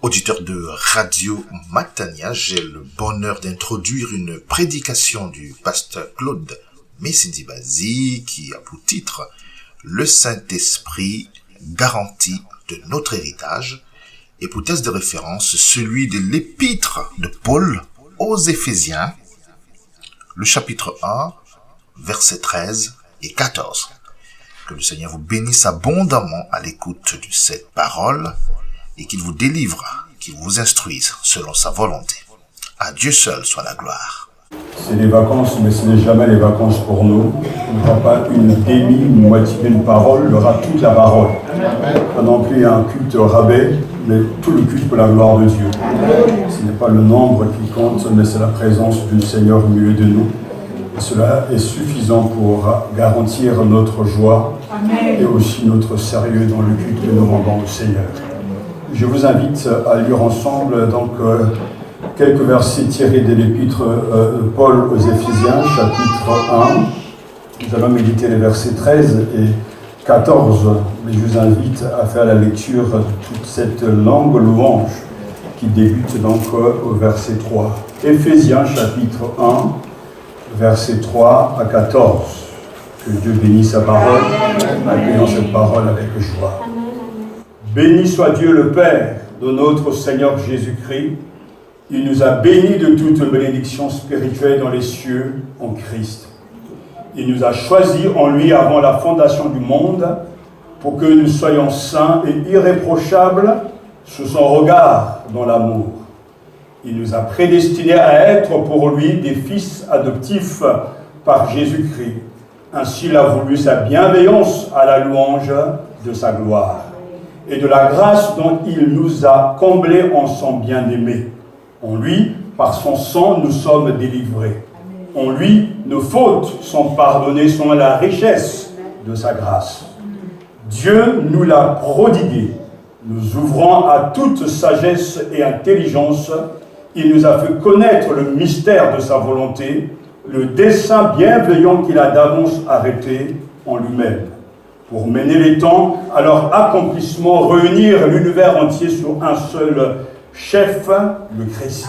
Auditeur de Radio Matania, j'ai le bonheur d'introduire une prédication du pasteur Claude Messidibazi qui a pour titre « Le Saint-Esprit, garantie de notre héritage » et pour texte de référence celui de l'épître de Paul aux Éphésiens, le chapitre 1, versets 13 et 14. Que le Seigneur vous bénisse abondamment à l'écoute de cette parole et qu'il vous délivre, qu'il vous instruise selon sa volonté. À Dieu seul soit la gloire. C'est les vacances, mais ce n'est jamais les vacances pour nous. Il n'y aura pas une demi, une moitié d'une parole, il y aura toute la parole. Pas non plus un culte rabais, mais tout le culte pour la gloire de Dieu. Ce n'est pas le nombre qui compte, mais c'est la présence du Seigneur au milieu de nous. Et cela est suffisant pour garantir notre joie et aussi notre sérieux dans le culte que nous rendons au Seigneur. Je vous invite à lire ensemble quelques versets tirés de l'épître Paul aux Éphésiens, chapitre 1. Nous allons méditer les versets 13 et 14. Mais je vous invite à faire la lecture de toute cette longue louange qui débute donc au verset 3. Éphésiens, chapitre 1, versets 3 à 14. Que Dieu bénisse sa parole. Accueillons cette parole avec joie. Béni soit Dieu le Père de notre Seigneur Jésus-Christ. Il nous a bénis de toute bénédiction spirituelle dans les cieux en Christ. Il nous a choisis en lui avant la fondation du monde pour que nous soyons saints et irréprochables sous son regard dans l'amour. Il nous a prédestinés à être pour lui des fils adoptifs par Jésus-Christ. Ainsi il a voulu sa bienveillance à la louange de sa gloire et de la grâce dont il nous a comblés en son bien-aimé. En lui, par son sang, nous sommes délivrés. En lui, nos fautes sont pardonnées selon la richesse de sa grâce. Dieu nous l'a prodigué, nous ouvrant à toute sagesse et intelligence. Il nous a fait connaître le mystère de sa volonté, le dessein bienveillant qu'il a d'avance arrêté en lui-même, pour mener les temps à leur accomplissement, réunir l'univers entier sur un seul chef, le Christ.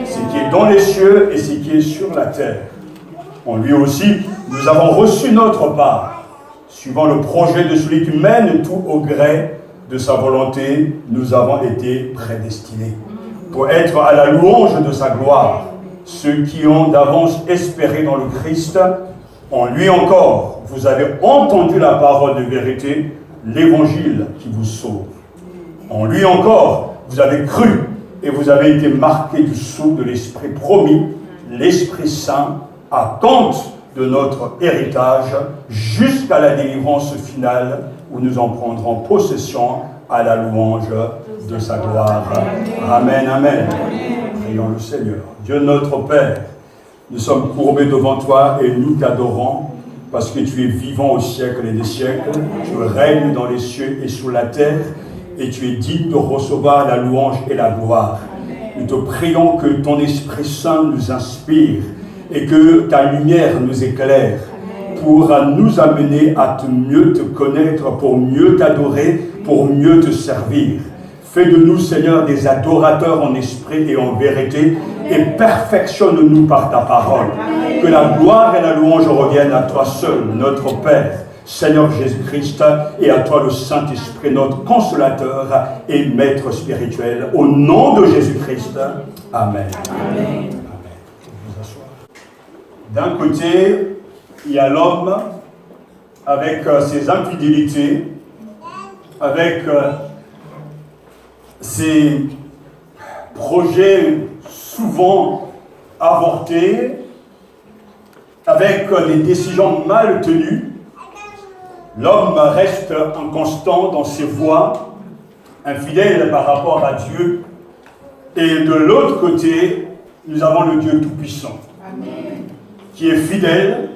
Ce qui est dans les cieux et ce qui est sur la terre. En lui aussi, nous avons reçu notre part. Suivant le projet de celui qui mène tout au gré de sa volonté, nous avons été prédestinés pour être à la louange de sa gloire. Ceux qui ont d'avance espéré dans le Christ, en lui encore, vous avez entendu la parole de vérité, l'évangile qui vous sauve. En lui encore, vous avez cru et vous avez été marqués du sceau de l'Esprit promis, l'Esprit Saint, attente de notre héritage jusqu'à la délivrance finale où nous en prendrons possession à la louange de sa gloire. Amen, amen. Prions le Seigneur. Dieu notre Père, nous sommes courbés devant toi et nous t'adorons parce que tu es vivant au siècle et des siècles. Tu règnes dans les cieux et sous la terre et tu es digne de recevoir la louange et la gloire. Nous te prions que ton Esprit Saint nous inspire et que ta lumière nous éclaire pour nous amener à mieux te connaître, pour mieux t'adorer, pour mieux te servir. Fais de nous, Seigneur, des adorateurs en esprit et en vérité et perfectionne-nous par ta parole. Que la gloire et la louange reviennent à toi seul, notre Père, Seigneur Jésus-Christ, et à toi le Saint-Esprit, notre consolateur et maître spirituel. Au nom de Jésus-Christ, Amen. Amen. D'un côté, il y a l'homme avec ses infidélités, avec ses projets souvent avortés, avec des décisions mal tenues. L'homme reste inconstant dans ses voies, infidèle par rapport à Dieu. Et de l'autre côté, nous avons le Dieu Tout-Puissant, qui est fidèle,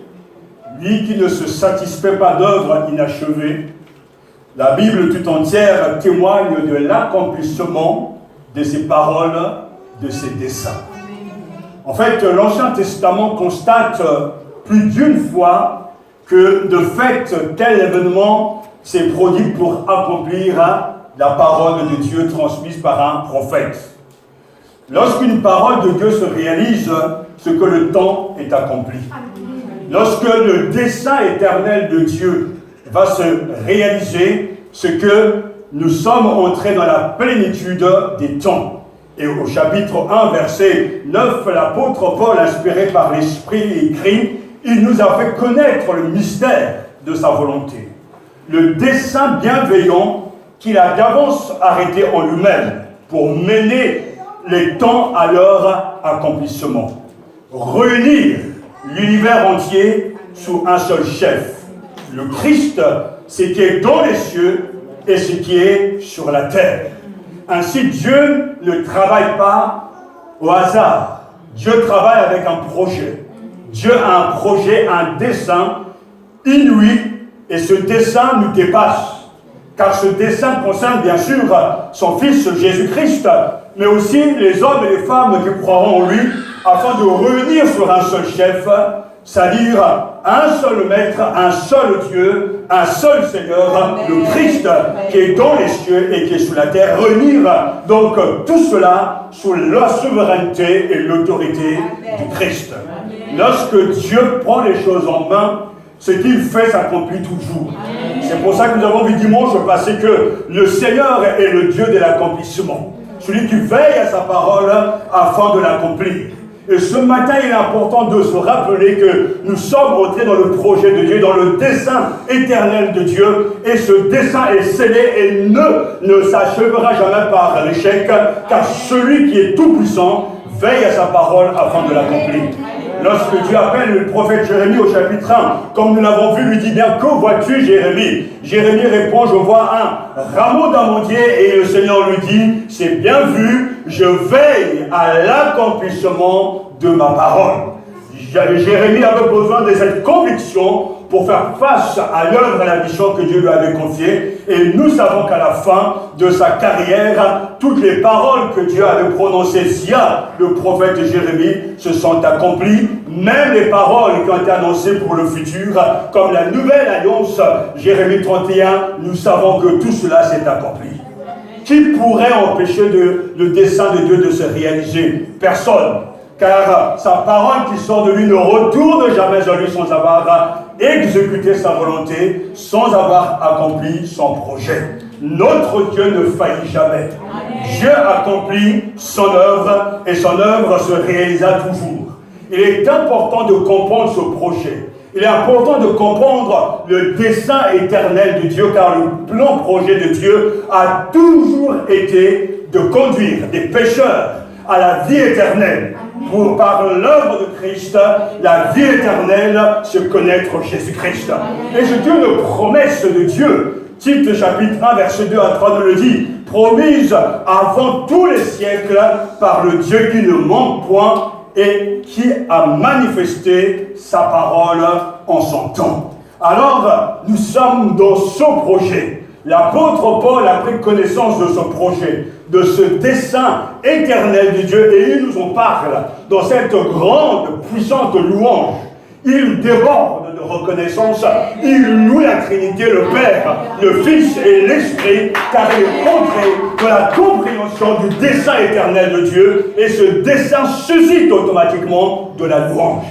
lui qui ne se satisfait pas d'œuvres inachevées. La Bible tout entière témoigne de l'accomplissement de ses paroles, de ses desseins. En fait, l'Ancien Testament constate plus d'une fois que de fait, tel événement s'est produit pour accomplir la parole de Dieu transmise par un prophète. Lorsqu'une parole de Dieu se réalise, c'est que le temps est accompli. Lorsque le dessein éternel de Dieu va se réaliser, c'est que nous sommes entrés dans la plénitude des temps. Et au chapitre 1, verset 9, l'apôtre Paul, inspiré par l'Esprit, écrit « Il nous a fait connaître le mystère de sa volonté, le dessein bienveillant qu'il a d'avance arrêté en lui-même pour mener les temps à leur accomplissement. Réunir l'univers entier sous un seul chef. Le Christ, ce qui est dans les cieux et ce qui est sur la terre. Ainsi, Dieu ne travaille pas au hasard. Dieu travaille avec un projet. Dieu a un projet, un dessein inouï, et ce dessein nous dépasse. Car ce dessein concerne bien sûr son Fils Jésus-Christ, mais aussi les hommes et les femmes qui croiront en lui, afin de réunir sur un seul chef, c'est-à-dire un seul maître, un seul Dieu, un seul Seigneur, le Christ, qui est dans les cieux et qui est sous la terre. Réunir donc tout cela sous la souveraineté et l'autorité du Christ. Lorsque Dieu prend les choses en main, ce qu'il fait s'accomplit toujours. C'est pour ça que nous avons vu dimanche passé que le Seigneur est le Dieu de l'accomplissement. Celui qui veille à sa parole afin de l'accomplir. Et ce matin, il est important de se rappeler que nous sommes entrés dans le projet de Dieu, dans le dessein éternel de Dieu. Et ce dessein est scellé et ne s'achèvera jamais par l'échec, car celui qui est tout-puissant veille à sa parole afin de l'accomplir. Lorsque Dieu appelle le prophète Jérémie au chapitre 1, comme nous l'avons vu, lui dit bien, que vois-tu Jérémie? Jérémie répond, je vois un rameau d'amandier, et le Seigneur lui dit, c'est bien vu, je veille à l'accomplissement de ma parole. Jérémie avait besoin de cette conviction pour faire face à l'œuvre et à la mission que Dieu lui avait confiée. Et nous savons qu'à la fin de sa carrière, toutes les paroles que Dieu avait prononcées via le prophète Jérémie se sont accomplies. Même les paroles qui ont été annoncées pour le futur, comme la nouvelle alliance, Jérémie 31, nous savons que tout cela s'est accompli. Qui pourrait empêcher le dessein de Dieu de se réaliser? Personne. Car sa parole qui sort de lui ne retourne jamais à lui sans avoir exécuté sa volonté, sans avoir accompli son projet. Notre Dieu ne faillit jamais. Dieu accomplit son œuvre et son œuvre se réalisa toujours. Il est important de comprendre ce projet. Il est important de comprendre le dessein éternel de Dieu, car le plan projet de Dieu a toujours été de conduire des pécheurs à la vie éternelle. Pour, par l'œuvre de Christ, la vie éternelle, se connaître Jésus-Christ. Et c'est une promesse de Dieu. Tite chapitre 1, verset 2 à 3 nous le dit. Promise avant tous les siècles par le Dieu qui ne manque point et qui a manifesté sa parole en son temps. Alors, nous sommes dans ce projet. L'apôtre Paul a pris connaissance de ce projet, de ce dessein éternel de Dieu, et il nous en parle dans cette grande, puissante louange. Il déborde de reconnaissance, il loue la Trinité, le Père, le Fils et l'Esprit, car il est entré dans la compréhension du dessein éternel de Dieu, et ce dessein suscite automatiquement de la louange.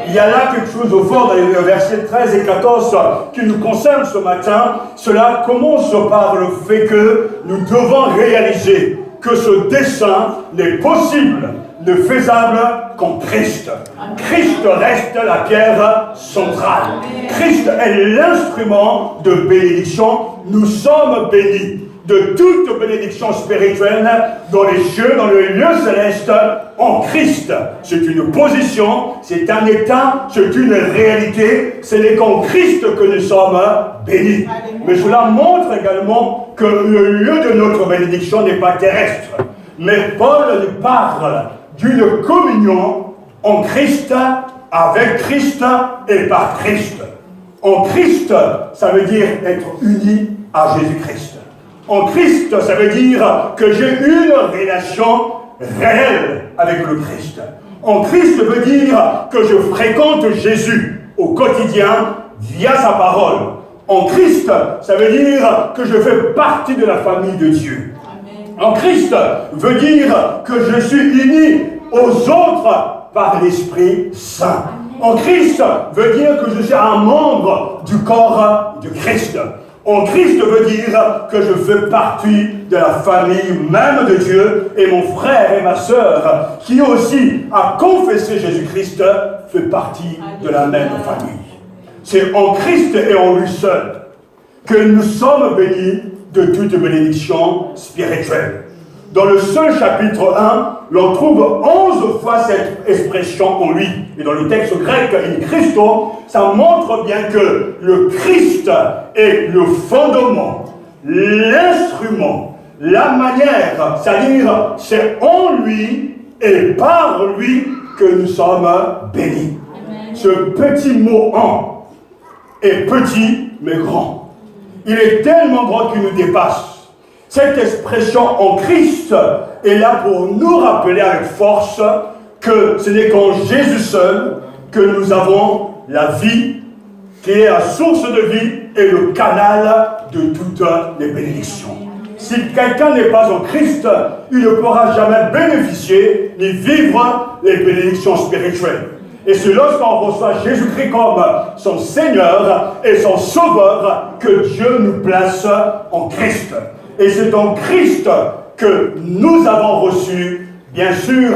Il y a là quelque chose au fond dans les versets 13 et 14 qui nous concerne ce matin. Cela commence par le fait que nous devons réaliser que ce dessein n'est possible, ne faisable qu'en Christ. Christ reste la pierre centrale. Christ est l'instrument de bénédiction. Nous sommes bénis de toute bénédiction spirituelle dans les cieux, dans le lieu céleste, en Christ. C'est une position, c'est un état, c'est une réalité. Ce n'est qu'en Christ que nous sommes bénis. Mais cela montre également que le lieu de notre bénédiction n'est pas terrestre. Mais Paul nous parle d'une communion en Christ, avec Christ et par Christ. En Christ, ça veut dire être uni à Jésus-Christ. En Christ, ça veut dire que j'ai une relation réelle avec le Christ. En Christ, ça veut dire que je fréquente Jésus au quotidien via sa parole. En Christ, ça veut dire que je fais partie de la famille de Dieu. En Christ veut dire que je suis uni aux autres par l'Esprit Saint. En Christ veut dire que je suis un membre du corps de Christ. En Christ veut dire que je fais partie de la famille même de Dieu, et mon frère et ma sœur, qui aussi a confessé Jésus-Christ, fait partie de la même famille. C'est en Christ et en lui seul que nous sommes bénis de toute bénédiction spirituelle. Dans le seul chapitre 1, l'on trouve 11 fois cette expression en lui. Et dans le texte grec, in Christo, ça montre bien que le Christ est le fondement, l'instrument, la manière, c'est-à-dire c'est en lui et par lui que nous sommes bénis. Ce petit mot « en » est petit mais grand. Il est tellement grand qu'il nous dépasse. Cette expression en Christ est là pour nous rappeler avec force que ce n'est qu'en Jésus seul que nous avons la vie, qui est la source de vie et le canal de toutes les bénédictions. Si quelqu'un n'est pas en Christ, il ne pourra jamais bénéficier ni vivre les bénédictions spirituelles. Et c'est lorsqu'on reçoit Jésus-Christ comme son Seigneur et son Sauveur que Dieu nous place en Christ. Et c'est en Christ que nous avons reçu, bien sûr,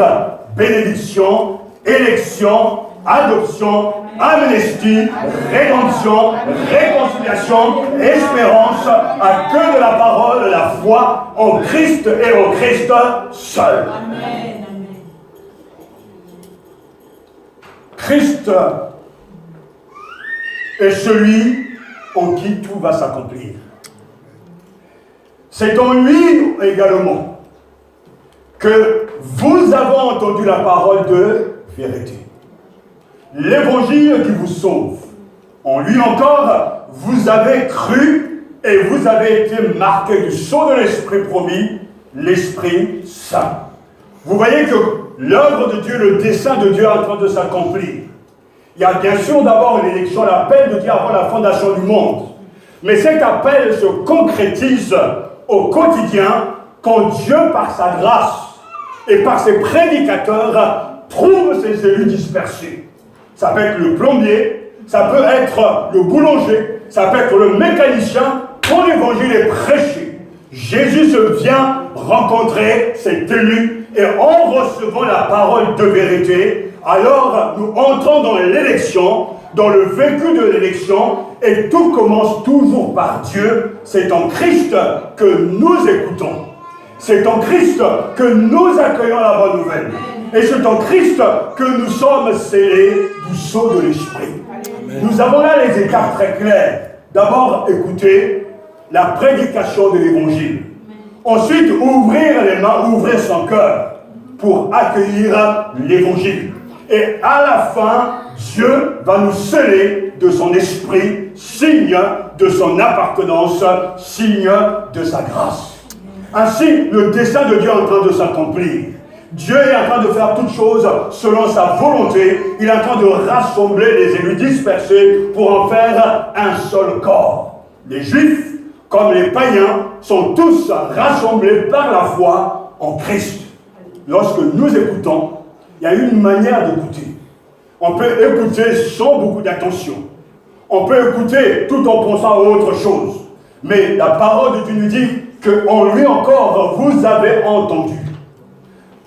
bénédiction, élection, adoption, amnistie, rédemption, réconciliation, espérance, à que de la parole, de la foi en Christ et en Christ seul. Amen. Christ est celui en qui tout va s'accomplir. C'est en lui également que vous avez entendu la parole de vérité. L'évangile qui vous sauve. En lui encore, vous avez cru et vous avez été marqués du sceau de l'Esprit promis, l'Esprit Saint. Vous voyez que l'œuvre de Dieu, le dessein de Dieu est en train de s'accomplir. Il y a bien sûr d'abord l'élection, l'appel de Dieu avant la fondation du monde. Mais cet appel se concrétise au quotidien quand Dieu, par sa grâce et par ses prédicateurs, trouve ses élus dispersés. Ça peut être le plombier, ça peut être le boulanger, ça peut être le mécanicien, quand l'évangile est prêché. Jésus se vient rencontrer cet élu et en recevant la parole de vérité, alors nous entrons dans l'élection, dans le vécu de l'élection, et tout commence toujours par Dieu. C'est en Christ que nous écoutons. C'est en Christ que nous accueillons la bonne nouvelle. Et c'est en Christ que nous sommes scellés du sceau de l'Esprit. Nous avons là les écarts très clairs. D'abord, écouter la prédication de l'Évangile. Ensuite, ouvrir les mains, ouvrir son cœur pour accueillir l'Évangile. Et à la fin, Dieu va nous sceller de son esprit, signe de son appartenance, signe de sa grâce. Ainsi, le dessein de Dieu est en train de s'accomplir. Dieu est en train de faire toutes choses selon sa volonté. Il est en train de rassembler les élus dispersés pour en faire un seul corps. Les Juifs, comme les païens, sont tous rassemblés par la foi en Christ. Lorsque nous écoutons, il y a une manière d'écouter. On peut écouter sans beaucoup d'attention. On peut écouter tout en pensant à autre chose. Mais la parole de Dieu nous dit qu'en lui encore, vous avez entendu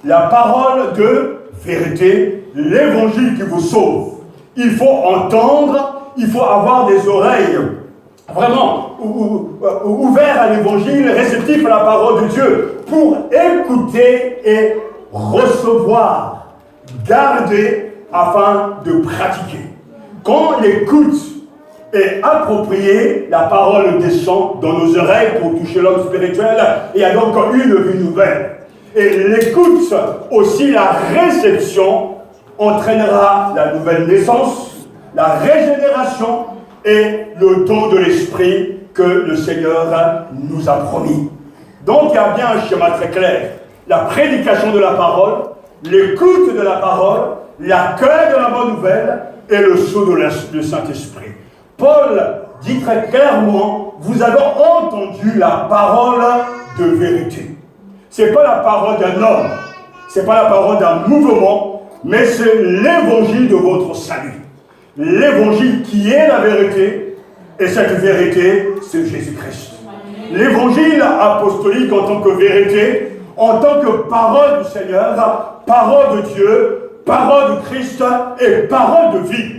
la parole de vérité, l'évangile qui vous sauve. Il faut entendre, il faut avoir des oreilles vraiment ouvertes à l'évangile, réceptifs à la parole de Dieu, pour écouter et recevoir, garder, afin de pratiquer. Quand l'écoute est appropriée, la parole descend dans nos oreilles pour toucher l'homme spirituel, et il y a donc une vie nouvelle. Et l'écoute, aussi la réception, entraînera la nouvelle naissance, la régénération et le don de l'esprit que le Seigneur nous a promis. Donc il y a bien un schéma très clair. La prédication de la parole, l'écoute de la parole, l'accueil de la bonne nouvelle et le sceau de le Saint-Esprit. Paul dit très clairement, vous avez entendu la parole de vérité. Ce n'est pas la parole d'un homme, ce n'est pas la parole d'un mouvement, mais c'est l'évangile de votre salut. L'évangile qui est la vérité, et cette vérité, c'est Jésus-Christ. L'évangile apostolique en tant que vérité, en tant que parole du Seigneur, parole de Dieu, parole de Christ et parole de vie.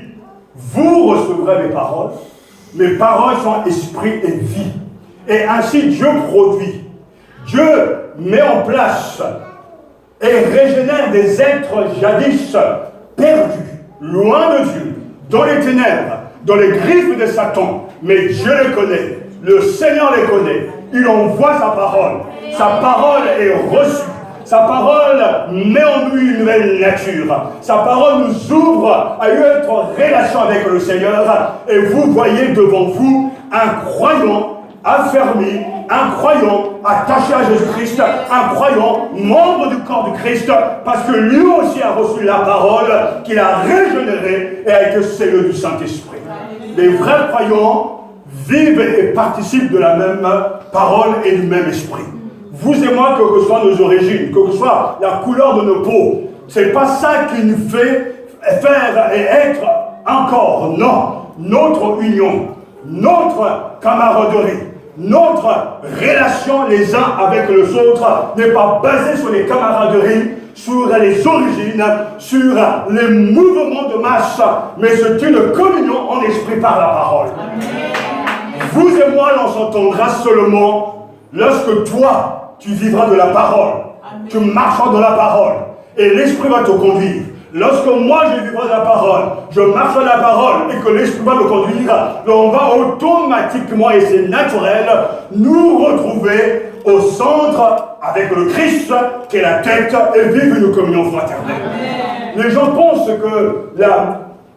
Vous recevrez mes paroles sont esprit et vie. Et ainsi Dieu produit. Dieu met en place et régénère des êtres jadis perdus, loin de Dieu, dans les ténèbres, dans les griffes de Satan. Mais Dieu les connaît, le Seigneur les connaît. Il envoie sa parole. Sa parole est reçue. Sa parole met en nous une nouvelle nature. Sa parole nous ouvre à une relation avec le Seigneur. Et vous voyez devant vous un croyant affermi, un croyant attaché à Jésus-Christ, un croyant membre du corps du Christ, parce que lui aussi a reçu la parole qu'il a régénérée et a été scellé du Saint-Esprit. Les vrais croyants vivent et participent de la même parole et du même esprit. Vous et moi, quelles que soient nos origines, quelle que soit la couleur de nos peaux, c'est pas ça qui nous fait faire et être encore. Non, notre union, notre camaraderie, notre relation les uns avec les autres n'est pas basée sur les camaraderies, sur les origines, sur les mouvements de masse, mais c'est une communion en esprit par la parole. Amen. Vous et moi, l'on s'entendra seulement lorsque toi, tu vivras de la parole. Amen. Tu marcheras dans la parole. Et l'Esprit va te conduire. Lorsque moi je vivrai de la parole, je marcherai de la parole et que l'Esprit va me conduire, on va automatiquement, et c'est naturel, nous retrouver au centre avec le Christ qui est la tête et vivre une communion fraternelle. Amen. Les gens pensent que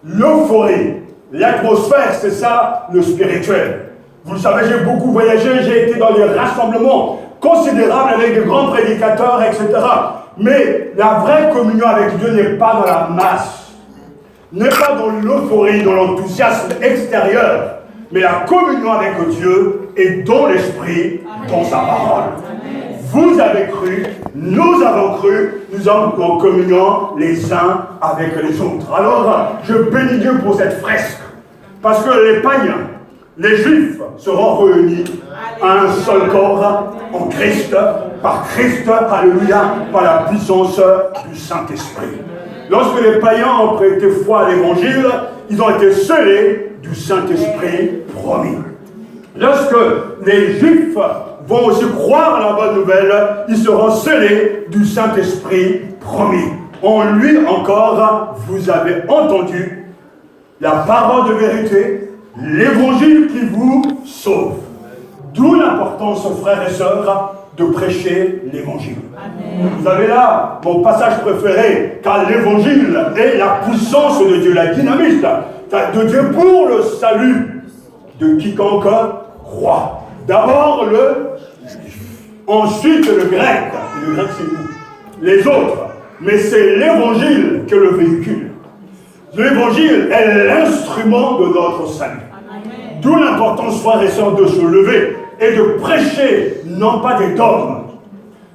l'euphorie, l'atmosphère, c'est ça le spirituel. Vous le savez, j'ai beaucoup voyagé, j'ai été dans des rassemblements considérables avec de grands prédicateurs, etc. Mais la vraie communion avec Dieu n'est pas dans la masse, n'est pas dans l'euphorie, dans l'enthousiasme extérieur, mais la communion avec Dieu est dans l'esprit, dans sa parole. Vous avez cru, nous avons cru, nous sommes en communion les uns avec les autres. Alors, je bénis Dieu pour cette fresque, parce que les païens, les Juifs seront réunis à un seul corps en Christ, alléluia, par la puissance du Saint-Esprit. Lorsque les païens ont prêté foi à l'Évangile, ils ont été scellés du Saint-Esprit promis. Lorsque les Juifs vont aussi croire à la bonne nouvelle, ils seront scellés du Saint-Esprit promis. En lui encore, vous avez entendu la parole de vérité, l'Évangile qui vous sauve. D'où l'importance, frères et sœurs, de prêcher l'Évangile. Vous avez là mon passage préféré, car l'Évangile est la puissance de Dieu, la dynamite de Dieu pour le salut de quiconque croit. D'abord le juif, ensuite le grec c'est nous, les autres, mais c'est l'Évangile que le véhicule. L'Évangile est l'instrument de notre salut. D'où l'importance, frères et sœurs, de se lever et de prêcher, non pas des dogmes,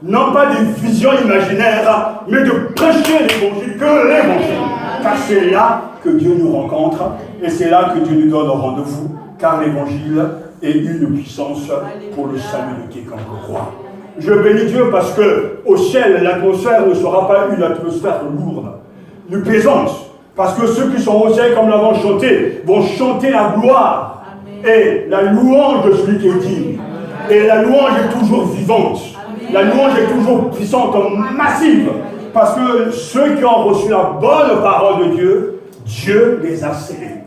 non pas des visions imaginaires, mais de prêcher l'Évangile, que l'Évangile. Car c'est là que Dieu nous rencontre, et c'est là que Dieu nous donne rendez-vous, car l'Évangile est une puissance pour le salut de quiconque croit. Je bénis Dieu parce que au ciel, l'atmosphère ne sera pas une atmosphère lourde, ni pesante, parce que ceux qui sont au ciel, comme l'avons chanté, vont chanter la gloire et la louange de celui qui est digne. Et la louange est toujours vivante. La louange est toujours puissante, massive. Parce que ceux qui ont reçu la bonne parole de Dieu, Dieu les a scellés.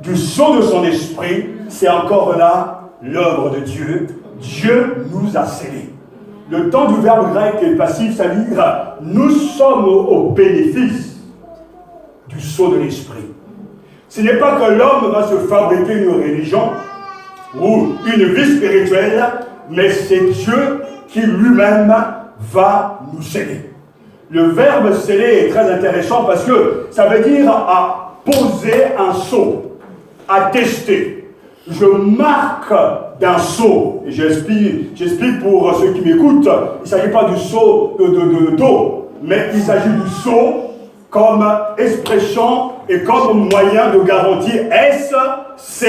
Du sceau de son esprit, c'est encore là l'œuvre de Dieu. Dieu nous a scellés. Le temps du verbe grec est passif, ça veut dire nous sommes au bénéfice du sceau de l'esprit. Ce n'est pas que l'homme va se fabriquer une religion ou une vie spirituelle, mais c'est Dieu qui lui-même va nous sceller. Le verbe sceller est très intéressant parce que ça veut dire à poser un sceau, à tester. je marque d'un sceau. Et j'explique pour ceux qui m'écoutent, il ne s'agit pas du sceau d'eau, mais il s'agit du sceau comme expression et comme moyen de garantir S-C-E-A-U.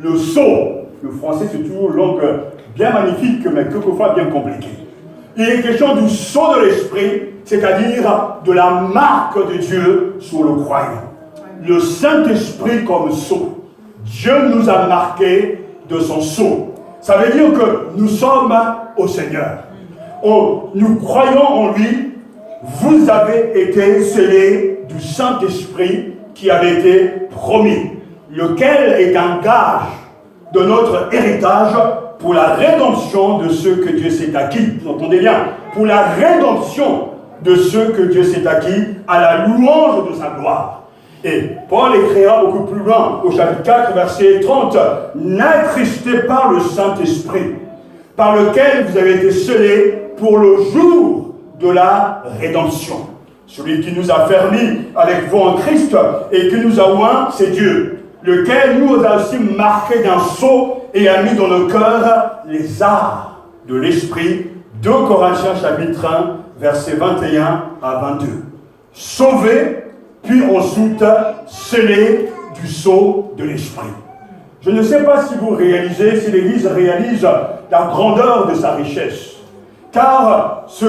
Le sceau. Le français, c'est toujours une langue bien magnifique, mais quelquefois bien compliquée. Il est question du sceau de l'esprit, c'est-à-dire de la marque de Dieu sur le croyant. Le Saint-Esprit comme sceau. Dieu nous a marqués de son sceau. Ça veut dire que nous sommes au Seigneur. Nous croyons en lui. Vous avez été scellés du Saint-Esprit qui avait été promis, lequel est un gage de notre héritage pour la rédemption de ceux que Dieu s'est acquis. Vous entendez bien? Pour la rédemption de ceux que Dieu s'est acquis à la louange de sa gloire. Et Paul écrira beaucoup plus loin, au chapitre 4, verset 30, « N'attristez pas le Saint-Esprit, par lequel vous avez été scellés pour le jour de la rédemption. » Celui qui nous a fermis avec vous en Christ et qui nous a oints, c'est Dieu, lequel nous a aussi marqué d'un sceau et a mis dans nos cœurs les arts de l'Esprit. 2 Corinthiens chapitre 1, versets 21 à 22. Sauvés, puis ensuite scellés du sceau de l'Esprit. Je ne sais pas si vous réalisez, si l'Église réalise la grandeur de sa richesse. Car ce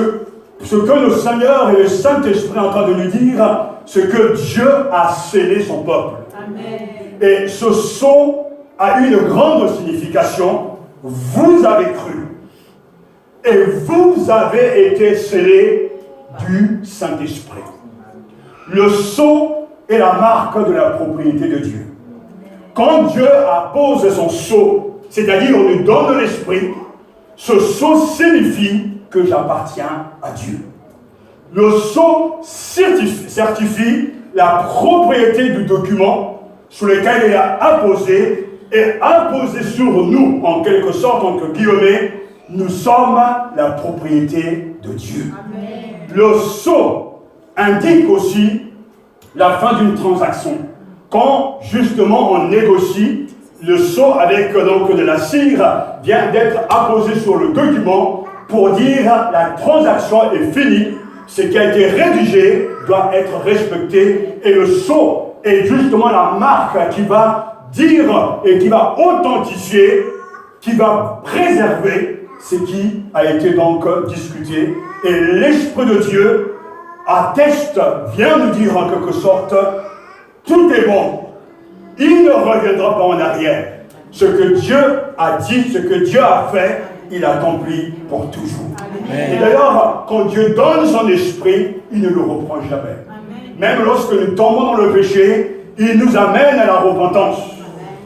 que le Seigneur et le Saint-Esprit sont en train de nous dire, c'est que Dieu a scellé son peuple. Amen. Et ce sceau a une grande signification. Vous avez cru. Et vous avez été scellés du Saint-Esprit. Le sceau est la marque de la propriété de Dieu. Quand Dieu appose son sceau, c'est-à-dire on nous donne l'Esprit, ce sceau signifie que j'appartiens à Dieu. Le sceau certifie la propriété du document sur lequel il a apposé et imposé sur nous, en quelque sorte, en tant que guillemets, nous sommes la propriété de Dieu. Amen. Le sceau indique aussi la fin d'une transaction. Quand, justement, on négocie, le sceau avec donc de la cire vient d'être apposé sur le document pour dire la transaction est finie, ce qui a été rédigé doit être respecté, et le sceau est justement la marque qui va dire et qui va authentifier, qui va préserver ce qui a été donc discuté. Et l'Esprit de Dieu atteste, vient nous dire en quelque sorte, tout est bon. Il ne reviendra pas en arrière. Ce que Dieu a dit, ce que Dieu a fait, il accomplit pour toujours. Amen. Et d'ailleurs, quand Dieu donne son esprit, il ne le reprend jamais. Amen. Même lorsque nous tombons dans le péché, il nous amène à la repentance.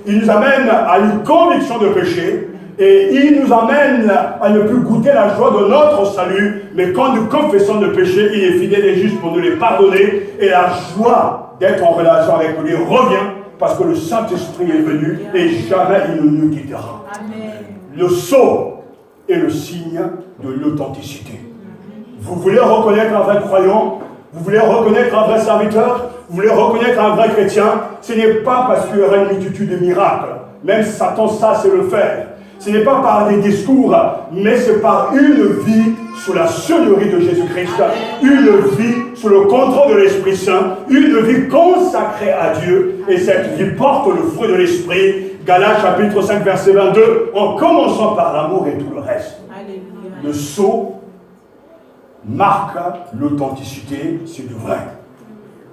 Il nous amène à une conviction de péché. Et il nous amène à ne plus goûter la joie de notre salut. Mais quand nous confessons le péché, il est fidèle et juste pour nous les pardonner. Et la joie d'être en relation avec lui revient. Parce que le Saint-Esprit est venu et jamais il ne nous quittera. Amen. Le sceau est le signe de l'authenticité. Vous voulez reconnaître un vrai croyant, vous voulez reconnaître un vrai serviteur, vous voulez reconnaître un vrai chrétien, ce n'est pas parce qu'il y aura une multitude de miracles. Même Satan, ça, c'est le faire. Ce n'est pas par des discours, mais c'est par une vie sous la seigneurie de Jésus-Christ, une vie sous le contrôle de l'Esprit Saint, une vie consacrée à Dieu, et cette vie porte le fruit de l'Esprit. Galates chapitre 5, verset 22, en commençant par l'amour et tout le reste. Alléluia. Le sceau marque l'authenticité, c'est du vrai.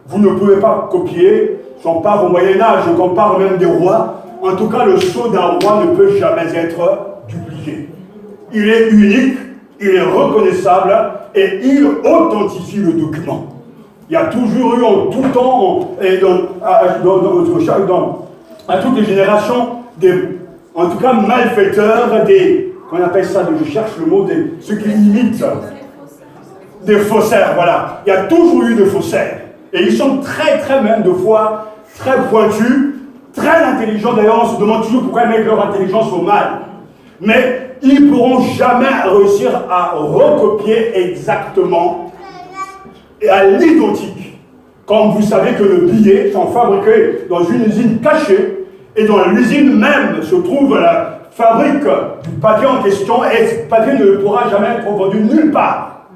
Vous ne pouvez pas copier, j'en parle au Moyen-Âge, j'en parle même des rois. En tout cas, le sceau d'un roi ne peut jamais être dupliqué. Il est unique, il est reconnaissable et il authentifie le document. Il y a toujours eu en tout temps, et à toutes les générations, en tout cas malfaiteurs, qu'on appelle ça, je cherche le mot, ceux qui imitent, des faussaires, voilà. Il y a toujours eu des faussaires. Et ils sont très, très, même de fois, très pointus, très intelligents. D'ailleurs, on se demande toujours pourquoi ils mettent leur intelligence au mal. Mais ils ne pourront jamais réussir à recopier exactement et à l'identique. Comme vous savez que le billet sont fabriqués dans une usine cachée, Et dans l'usine même se trouve la fabrique du papier en question, et ce papier ne pourra jamais être vendu nulle part.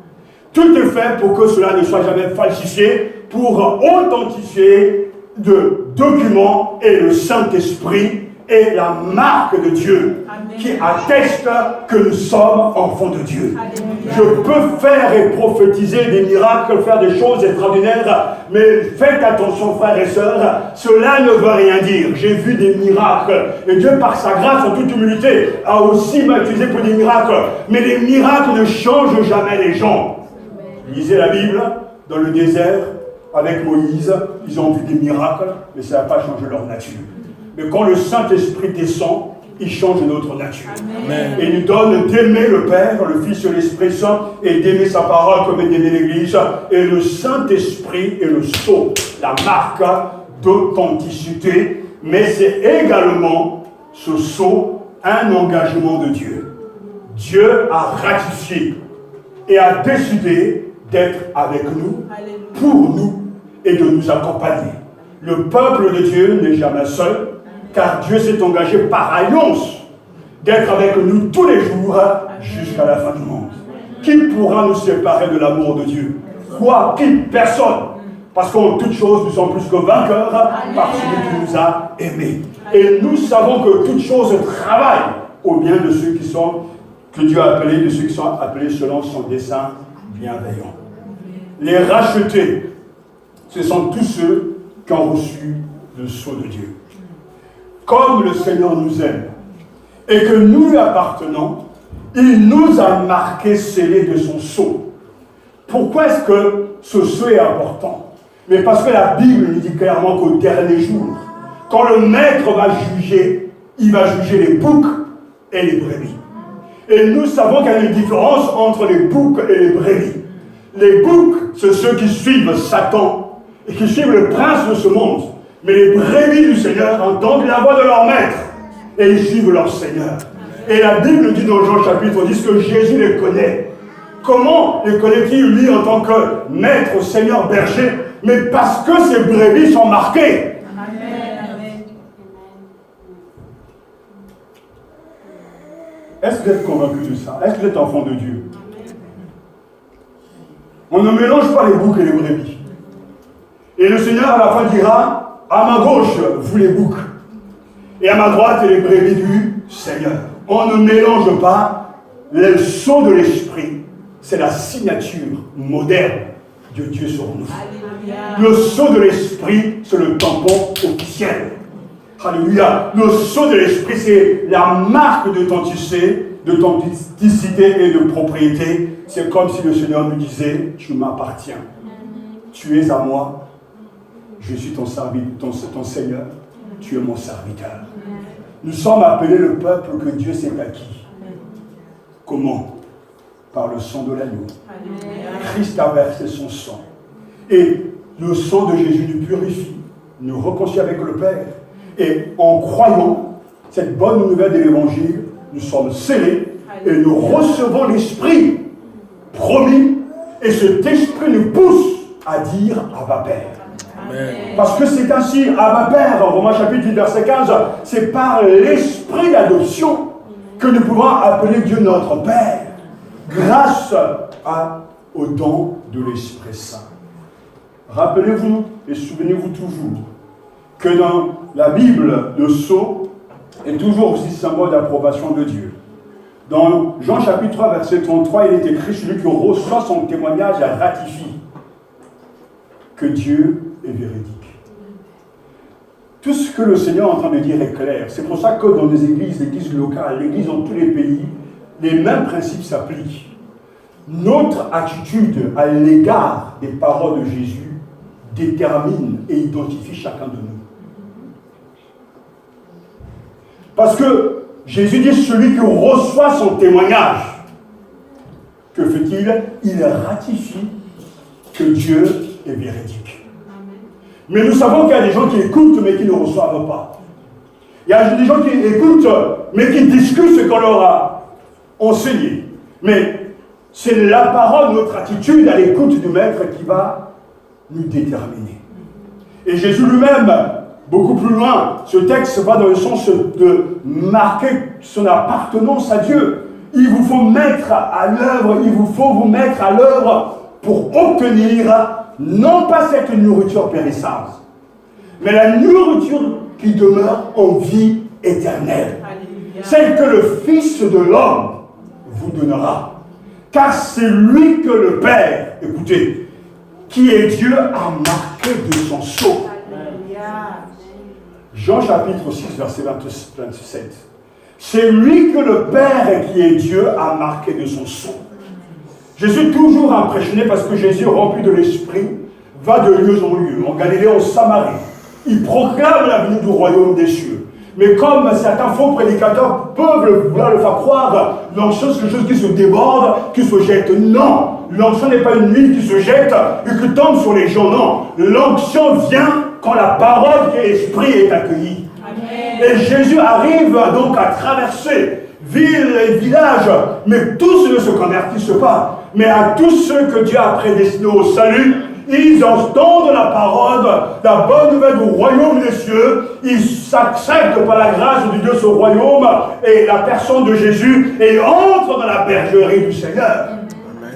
Tout est fait pour que cela ne soit jamais falsifié, pour authentifier de documents, et le Saint-Esprit est la marque de Dieu. Amen. Qui atteste que nous sommes enfants de Dieu. Amen. Je peux faire et prophétiser des miracles, faire des choses extraordinaires, mais faites attention, frères et sœurs, cela ne veut rien dire. J'ai vu des miracles, et Dieu, par sa grâce, en toute humilité, a aussi utilisé pour des miracles, mais les miracles ne changent jamais les gens. Lisez la Bible, dans le désert, avec Moïse, ils ont vu des miracles, mais ça n'a pas changé leur nature. Mais quand le Saint-Esprit descend, il change notre nature. Amen. Et il nous donne d'aimer le Père, le Fils et l'Esprit Saint, et d'aimer sa parole comme d'aimer l'Église. Et le Saint-Esprit est le sceau, la marque d'authenticité, mais c'est également ce sceau, un engagement de Dieu. Dieu a ratifié et a décidé d'être avec nous, pour nous, et de nous accompagner. Le peuple de Dieu n'est jamais seul, car Dieu s'est engagé par alliance d'être avec nous tous les jours jusqu'à la fin du monde. Qui pourra nous séparer de l'amour de Dieu? Quoi? Qui? Personne. Parce qu'en toute chose, nous sommes plus que vainqueurs par celui qui nous a aimés. Et nous savons que toute chose travaille au bien de ceux qui sont, que Dieu a appelés, de ceux qui sont appelés selon son dessein bienveillant. Les rachetés, ce sont tous ceux qui ont reçu le sceau de Dieu. Comme le Seigneur nous aime et que nous lui appartenons, il nous a marqués scellés de son sceau. Pourquoi est-ce que ce sceau est important? Mais parce que la Bible nous dit clairement qu'au dernier jour, quand le maître va juger, il va juger les boucs et les brebis. Et nous savons qu'il y a une différence entre les boucs et les brebis. Les boucs, c'est ceux qui suivent Satan et qui suivent le prince de ce monde. Mais les brebis du Seigneur entendent la voix de leur maître et ils suivent leur Seigneur. Et la Bible dit dans Jean chapitre 10 que Jésus les connaît. Comment les connaît-il lui en tant que maître, Seigneur, berger? Mais parce que ces brebis sont marquées. Amen. Est-ce que vous êtes convaincu de ça? Est-ce que vous êtes enfant de Dieu? On ne mélange pas les boucs et les brebis. Et le Seigneur à la fin dira: à ma gauche, vous les boucs, et à ma droite, les brebis du Seigneur. On ne mélange pas. Le sceau de l'Esprit, c'est la signature moderne de Dieu sur nous. Alléluia. Le sceau de l'Esprit, c'est le tampon officiel. Alléluia. Le sceau de l'Esprit, c'est la marque d'authenticité et de propriété. C'est comme si le Seigneur nous disait: tu m'appartiens. Tu es à moi. Je suis ton serviteur, ton Seigneur, tu es mon serviteur. Nous sommes appelés le peuple que Dieu s'est acquis. Comment? Par le sang de l'agneau. Christ a versé son sang. Et le sang de Jésus nous purifie, nous réconcilie avec le Père. Et en croyant cette bonne nouvelle de l'Évangile, nous sommes scellés et nous recevons l'Esprit promis. Et cet Esprit nous pousse à dire Abba Père. Amen. Parce que c'est ainsi, Abba Père, en Romains chapitre 8, verset 15, c'est par l'esprit d'adoption que nous pouvons appeler Dieu notre Père, grâce au don de l'Esprit Saint. Rappelez-vous et souvenez-vous toujours que dans la Bible, le sceau est toujours aussi symbole d'approbation de Dieu. Dans Jean chapitre 3, verset 33, il est écrit: celui qui reçoit son témoignage ratifie que Dieu est véridique. Tout ce que le Seigneur est en train de dire est clair. C'est pour ça que dans les églises locales, l'église dans tous les pays, les mêmes principes s'appliquent. Notre attitude à l'égard des paroles de Jésus détermine et identifie chacun de nous. Parce que Jésus dit: celui qui reçoit son témoignage, que fait-il? Il ratifie que Dieu est véridique. Mais nous savons qu'il y a des gens qui écoutent mais qui ne reçoivent pas. Il y a des gens qui écoutent mais qui discutent ce qu'on leur a enseigné. Mais c'est la parole, notre attitude à l'écoute du Maître qui va nous déterminer. Et Jésus lui-même beaucoup plus loin. Ce texte va dans le sens de marquer son appartenance à Dieu. Il vous faut mettre à l'œuvre, il vous faut vous mettre à l'œuvre pour obtenir non pas cette nourriture périssable, mais la nourriture qui demeure en vie éternelle. Alléluia. Celle que le Fils de l'homme vous donnera. Car c'est lui que le Père, écoutez, qui est Dieu, a marqué de son sceau. Jean chapitre 6, verset 27. C'est lui que le Père qui est Dieu a marqué de son sceau. Je suis toujours impressionné parce que Jésus, rempli de l'Esprit, va de lieu en lieu, en Galilée, en Samarie. Il proclame la venue du royaume des cieux. Mais comme certains faux prédicateurs peuvent vouloir le faire croire, l'onction c'est quelque chose qui se déborde, qui se jette. Non, l'onction n'est pas une huile qui se jette et qui tombe sur les gens. Non, l'onction vient quand la parole qui est esprit est accueillie. Amen. Et Jésus arrive donc à traverser villes et villages, mais tous ne se convertissent pas. Mais à tous ceux que Dieu a prédestinés au salut, ils entendent la parole, la bonne nouvelle du royaume des cieux, ils s'acceptent par la grâce de Dieu ce royaume et la personne de Jésus et entrent dans la bergerie du Seigneur.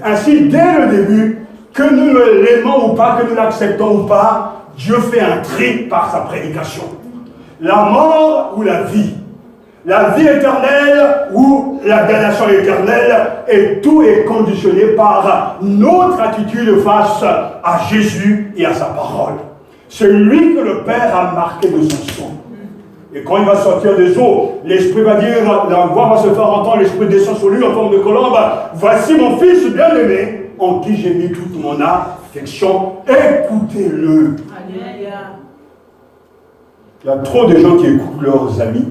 Ainsi, dès le début, que nous l'aimons ou pas, que nous l'acceptons ou pas, Dieu fait un tri par sa prédication. La mort ou la vie éternelle ou la damnation éternelle, et tout est conditionné par notre attitude face à Jésus et à sa parole. C'est lui que le Père a marqué de son sang. Et quand il va sortir des eaux, l'Esprit va dire, la voix va se faire entendre, l'Esprit descend sur lui en forme de colombe. Voici mon Fils bien-aimé, en qui j'ai mis toute mon affection. Écoutez-le. Alléluia. Il y a trop de gens qui écoutent leurs amis,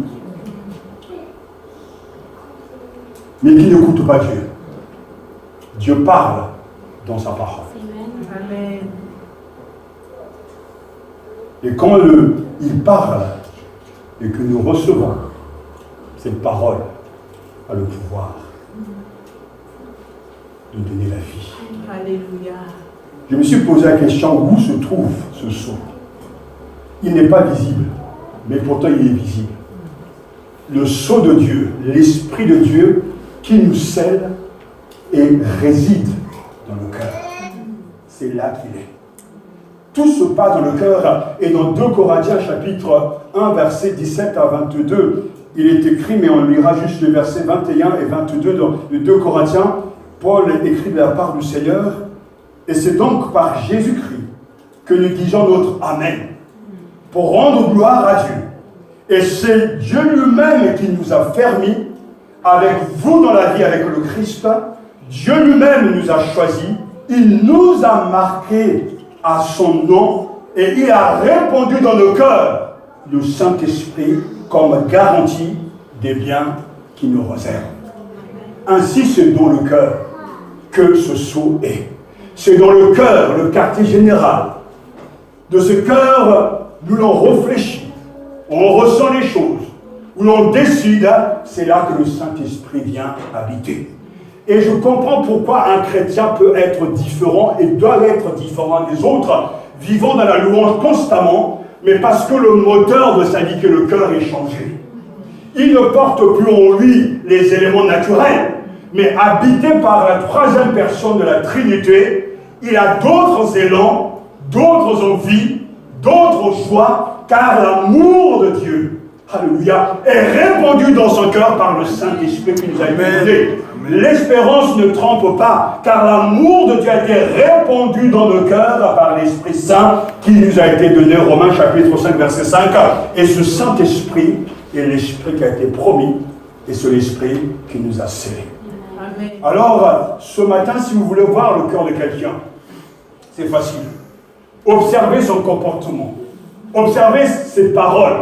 mais qui n'écoutent pas Dieu. Dieu parle dans sa parole. Amen. Et quand il parle et que nous recevons cette parole, a le pouvoir de donner la vie. Alléluia. Je me suis posé la question, où se trouve ce sceau? Il n'est pas visible, mais pourtant il est visible. Le sceau de Dieu, l'Esprit de Dieu qui nous scelle et réside dans le cœur. C'est là qu'il est. Tout se passe dans le cœur. Et dans 2 Corinthiens chapitre 1, versets 17 à 22, il est écrit, mais on lira juste les versets 21 et 22 dans les 2 Corinthiens. Paul écrit de la part du Seigneur, et c'est donc par Jésus-Christ que nous disons notre Amen, pour rendre gloire à Dieu. Et c'est Dieu lui-même qui nous a permis, avec vous dans la vie, avec le Christ, Dieu lui-même nous a choisis, il nous a marqués à son nom, et il a répandu dans nos cœurs le Saint-Esprit comme garantie des biens qu'il nous réserve. Ainsi, c'est dans le cœur que ce sceau est. C'est dans le cœur, le quartier général. De ce cœur, nous l'on réfléchit, on ressent les choses, où l'on décide, c'est là que le Saint-Esprit vient habiter. Et je comprends pourquoi un chrétien peut être différent et doit être différent des autres, vivant dans la louange constamment, mais parce que le moteur de sa vie, que le cœur, est changé. Il ne porte plus en lui les éléments naturels, mais habité par la troisième personne de la Trinité, il a d'autres élans, d'autres envies, d'autres joies, car l'amour de Dieu, alléluia, est répandu dans son cœur par le Saint-Esprit qui nous a été donné. L'espérance ne trompe pas, car l'amour de Dieu a été répandu dans nos cœurs par l'Esprit Saint qui nous a été donné, Romains chapitre 5, verset 5. Et ce Saint-Esprit est l'Esprit qui a été promis, et c'est l'Esprit qui nous a scellés. Amen. Alors, ce matin, si vous voulez voir le cœur de quelqu'un, c'est facile. Observez son comportement. Observez ses paroles.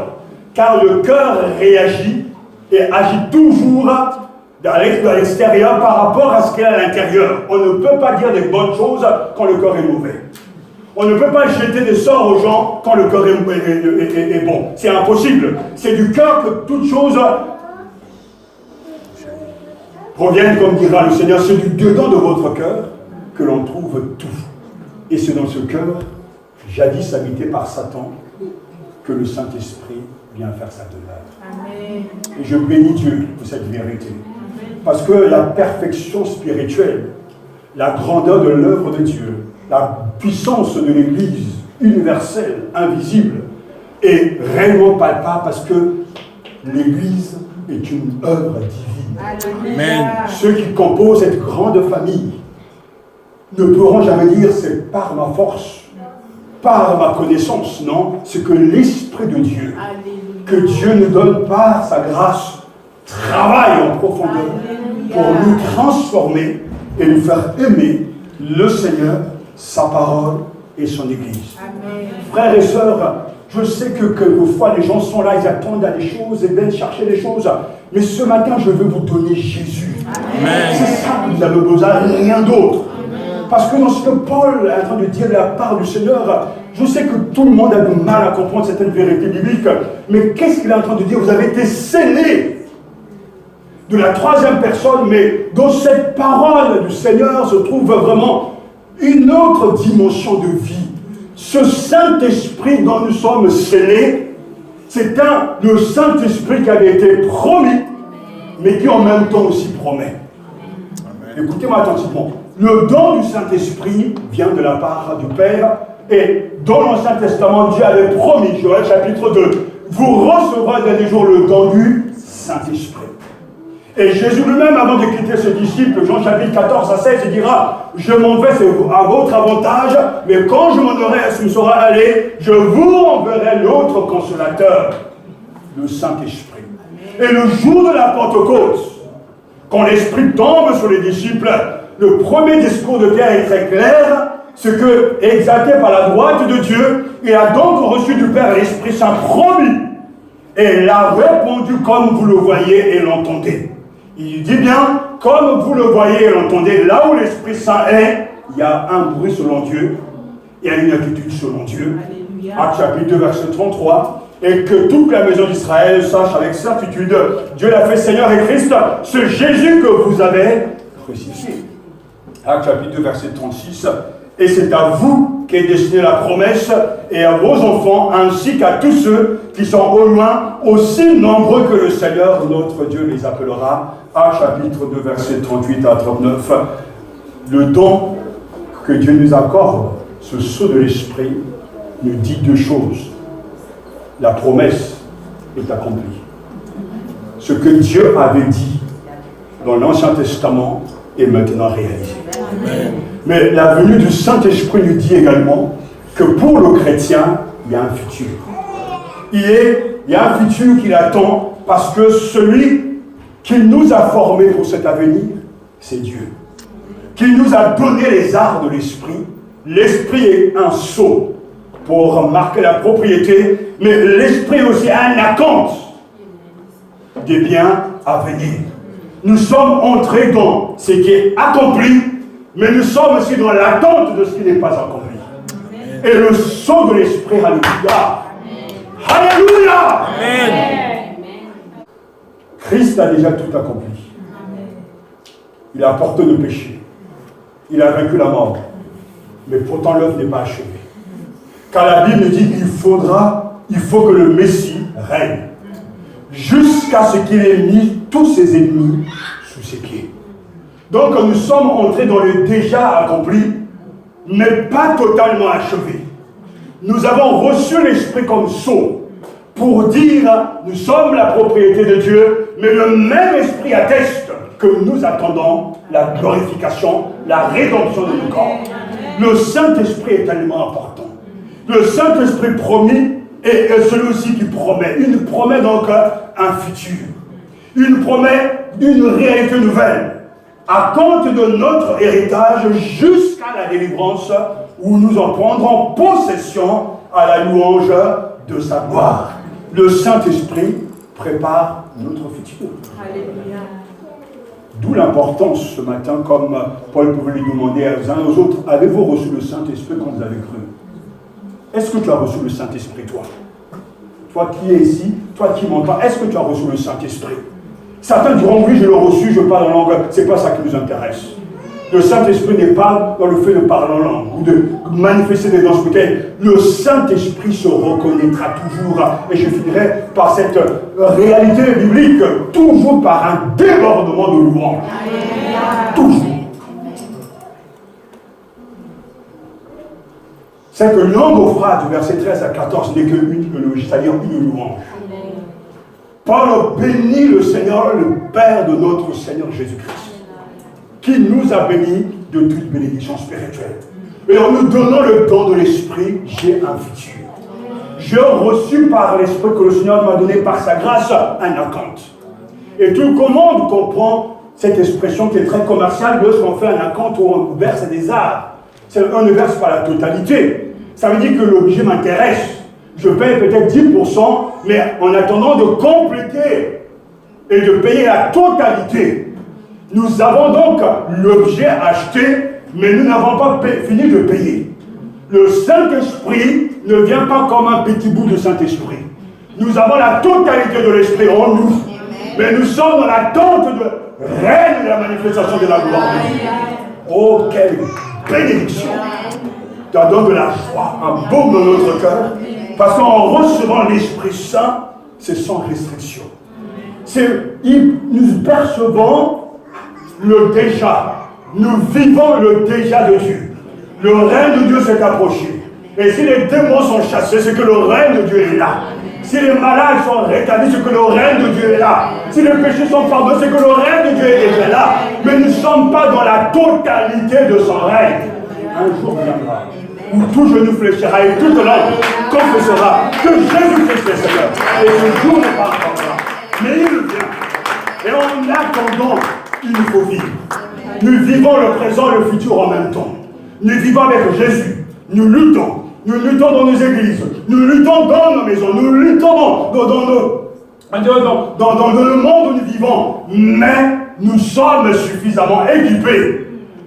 Car le cœur réagit et agit toujours à l'extérieur par rapport à ce qu'il y a à l'intérieur. On ne peut pas dire des bonnes choses quand le cœur est mauvais. On ne peut pas jeter des sorts aux gens quand le cœur est bon. C'est impossible. C'est du cœur que toute chose proviennent, comme dira le Seigneur. C'est du dedans de votre cœur que l'on trouve tout. Et c'est dans ce cœur, jadis habité par Satan, que le Saint-Esprit vient faire sa demeure. Amen. Et je bénis Dieu pour cette vérité. Parce que la perfection spirituelle, la grandeur de l'œuvre de Dieu, la puissance de l'Église universelle, invisible, est réellement palpable parce que l'Église est une œuvre divine. Amen. Ceux qui composent cette grande famille ne pourront jamais dire c'est par ma force, par ma connaissance, non, c'est que l'Esprit de Dieu, que Dieu nous donne par sa grâce, travaille en profondeur pour nous transformer et nous faire aimer le Seigneur, sa parole et son Église. Amen. Frères et sœurs, je sais que quelquefois les gens sont là, ils attendent à des choses et viennent chercher des choses. Mais ce matin, je veux vous donner Jésus. Amen. C'est ça que vous avez besoin, rien d'autre. Parce que dans ce que Paul est en train de dire de la part du Seigneur, je sais que tout le monde a du mal à comprendre certaines vérités bibliques, mais qu'est-ce qu'il est en train de dire? Vous avez été scellés de la troisième personne, mais dans cette parole du Seigneur se trouve vraiment une autre dimension de vie. Ce Saint-Esprit dont nous sommes scellés, c'est le Saint-Esprit qui avait été promis, mais qui en même temps aussi promet. Écoutez-moi attentivement. Le don du Saint-Esprit vient de la part du Père, et dans l'Ancien Testament, Dieu avait promis, Joël chapitre 2, vous recevrez dans les jours le don du Saint-Esprit. Et Jésus lui-même, avant de quitter ses disciples, Jean chapitre 14 à 16, il dira, je m'en vais, c'est à votre avantage, mais quand je m'en serai allé, je vous enverrai l'autre consolateur, le Saint-Esprit. Et le jour de la Pentecôte, quand l'Esprit tombe sur les disciples, le premier discours de Pierre est très clair, c'est que, exalté par la droite de Dieu, il a donc reçu du Père l'Esprit Saint promis. Et il a répondu comme vous le voyez et l'entendez. Il dit bien, comme vous le voyez et l'entendez, là où l'Esprit Saint est, il y a un bruit selon Dieu, il y a une attitude selon Dieu. Actes chapitre 2, verset 33. Et que toute la maison d'Israël sache avec certitude, Dieu l'a fait Seigneur et Christ, ce Jésus que vous avez crucifié. Actes chapitre 2, verset 36. Et c'est à vous qu'est destinée la promesse, et à vos enfants, ainsi qu'à tous ceux qui sont au loin, aussi nombreux que le Seigneur, notre Dieu, les appellera. Actes chapitre 2, verset 38 à 39. Le don que Dieu nous accorde, ce sceau de l'Esprit, nous dit deux choses. La promesse est accomplie. Ce que Dieu avait dit dans l'Ancien Testament est maintenant réalisé. Amen. Mais la venue du Saint-Esprit nous dit également que pour le chrétien, il y a un futur. Il y a un futur qui l'attend parce que celui qui nous a formés pour cet avenir, c'est Dieu. Qui nous a donné les arts de l'Esprit. L'Esprit est un sceau pour marquer la propriété, mais l'Esprit est aussi un acompte des biens à venir. Nous sommes entrés dans ce qui est accompli, mais nous sommes aussi dans l'attente de ce qui n'est pas accompli. Amen. Et le sceau de l'Esprit, alléluia. Alléluia. Amen. Christ a déjà tout accompli. Amen. Il a porté le péché. Il a vaincu la mort. Mais pourtant l'œuvre n'est pas achevée. Car la Bible dit qu'il faut que le Messie règne. Jusqu'à ce qu'il ait mis tous ses ennemis sous ses pieds. Donc nous sommes entrés dans le déjà accompli, mais pas totalement achevé. Nous avons reçu l'Esprit comme sceau pour dire nous sommes la propriété de Dieu, mais le même Esprit atteste que nous attendons la glorification, la rédemption de nos corps. Le Saint-Esprit est tellement important. Le Saint-Esprit promis est celui-ci qui promet. Il promet donc un futur. Il promet une réalité nouvelle. À compte de notre héritage jusqu'à la délivrance où nous en prendrons possession à la louange de sa gloire. Le Saint-Esprit prépare notre futur. Alléluia. D'où l'importance ce matin, comme Paul pouvait lui demander aux uns et aux autres, avez-vous reçu le Saint-Esprit quand vous avez cru? Est-ce que tu as reçu le Saint-Esprit, toi? Toi qui es ici, toi qui m'entends, est-ce que tu as reçu le Saint-Esprit? Certains diront, oui, je l'ai reçu, je parle en langue. Ce n'est pas ça qui nous intéresse. Le Saint-Esprit n'est pas dans le fait de parler en langue ou de manifester des dons spirituels. Le Saint-Esprit se reconnaîtra toujours. Et je finirai par cette réalité biblique, toujours par un débordement de louange. Toujours. C'est que l'engouffrage du verset 13 à 14 n'est qu'une eulogie, c'est-à-dire une louange. Paul bénit le Seigneur, le Père de notre Seigneur Jésus-Christ, qui nous a bénis de toute bénédiction spirituelle. Et en nous donnant le don de l'Esprit, j'ai un futur. J'ai reçu par l'Esprit que le Seigneur m'a donné par sa grâce un acompte. Et tout le monde comprend cette expression qui est très commerciale lorsqu'on fait un acompte ou on verse des arts. On ne verse pas la totalité. Ça veut dire que l'objet m'intéresse. Je paye peut-être 10%, mais en attendant de compléter et de payer la totalité. Nous avons donc l'objet acheté, mais nous n'avons pas fini de payer. Le Saint-Esprit ne vient pas comme un petit bout de Saint-Esprit. Nous avons la totalité de l'Esprit en nous, mais nous sommes dans l'attente de règne de la manifestation de la gloire de Dieu. Oh, quelle bénédiction! Ça donne de la joie, un baume dans notre cœur, parce qu'en recevant l'Esprit Saint, c'est sans restriction. Nous percevons le déjà. Nous vivons le déjà de Dieu. Le règne de Dieu s'est approché. Et si les démons sont chassés, c'est que le règne de Dieu est là. Si les malades sont rétablis, c'est que le règne de Dieu est là. Si les péchés sont pardonnés, c'est que le règne de Dieu est déjà là. Mais nous ne sommes pas dans la totalité de son règne. Un jour viendra où tout genou fléchira et toute langue confessera que Jésus-Christ est Seigneur. Et ce jour n'est pas encore là. Mais il vient. Et en attendant, il nous faut vivre. Nous vivons le présent et le futur en même temps. Nous vivons avec Jésus. Nous luttons. Nous luttons dans nos églises. Nous luttons dans nos maisons. Nous luttons dans le monde où nous vivons. Mais nous sommes suffisamment équipés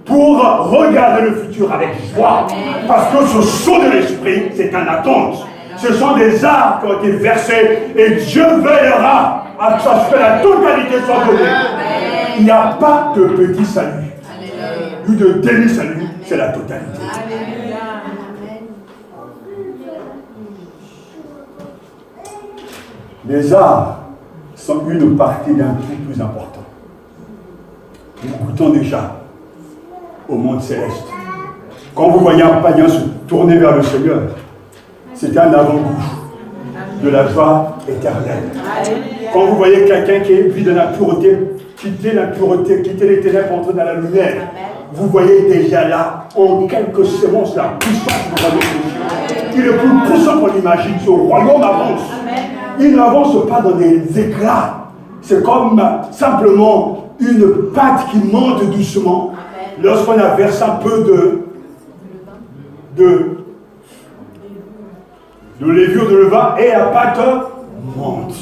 pour regarder le futur avec joie. Parce que ce son de l'Esprit, c'est un attente. Ce sont des arts qui ont été versés et Dieu veillera à ce que la totalité soit donnée. Il n'y a pas de petit salut. Ou de demi-salut, c'est la totalité. Les arts sont une partie d'un tout plus important. Nous goûtons déjà au monde céleste. Quand vous voyez un païen se tourner vers le Seigneur, c'est un avant-goût de la joie éternelle. Quand vous voyez quelqu'un qui vit de la pureté, quitter les ténèbres, entrer dans la lumière, vous voyez déjà là, en quelques secondes, la puissance du royaume de Dieu. Il est plus puissant qu'on l'imagine. Ce royaume avance. Il n'avance pas dans des éclats. C'est comme simplement une pâte qui monte doucement. Lorsqu'on a versé un peu de levure de levain et la pâte monte.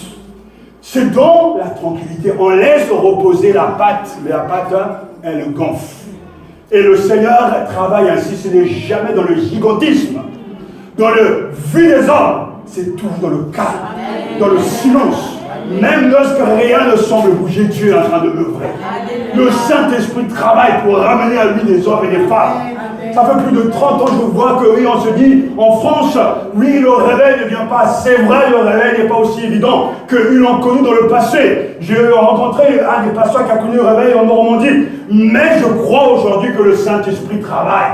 C'est dans la tranquillité. On laisse reposer la pâte, mais la pâte, elle gonfle. Et le Seigneur travaille ainsi. Ce n'est jamais dans le gigantisme, dans le vu des hommes. C'est toujours dans le calme, dans le silence. Même lorsque rien ne semble bouger, Dieu est en train de œuvrer. Le Saint-Esprit travaille pour ramener à lui des hommes et des femmes. Ça fait plus de 30 ans que je vois que oui, on se dit, en France, oui, le réveil ne vient pas. C'est vrai, le réveil n'est pas aussi évident qu'ils l'ont connu dans le passé. J'ai rencontré un des pasteurs qui a connu le réveil en Normandie. Mais je crois aujourd'hui que le Saint-Esprit travaille.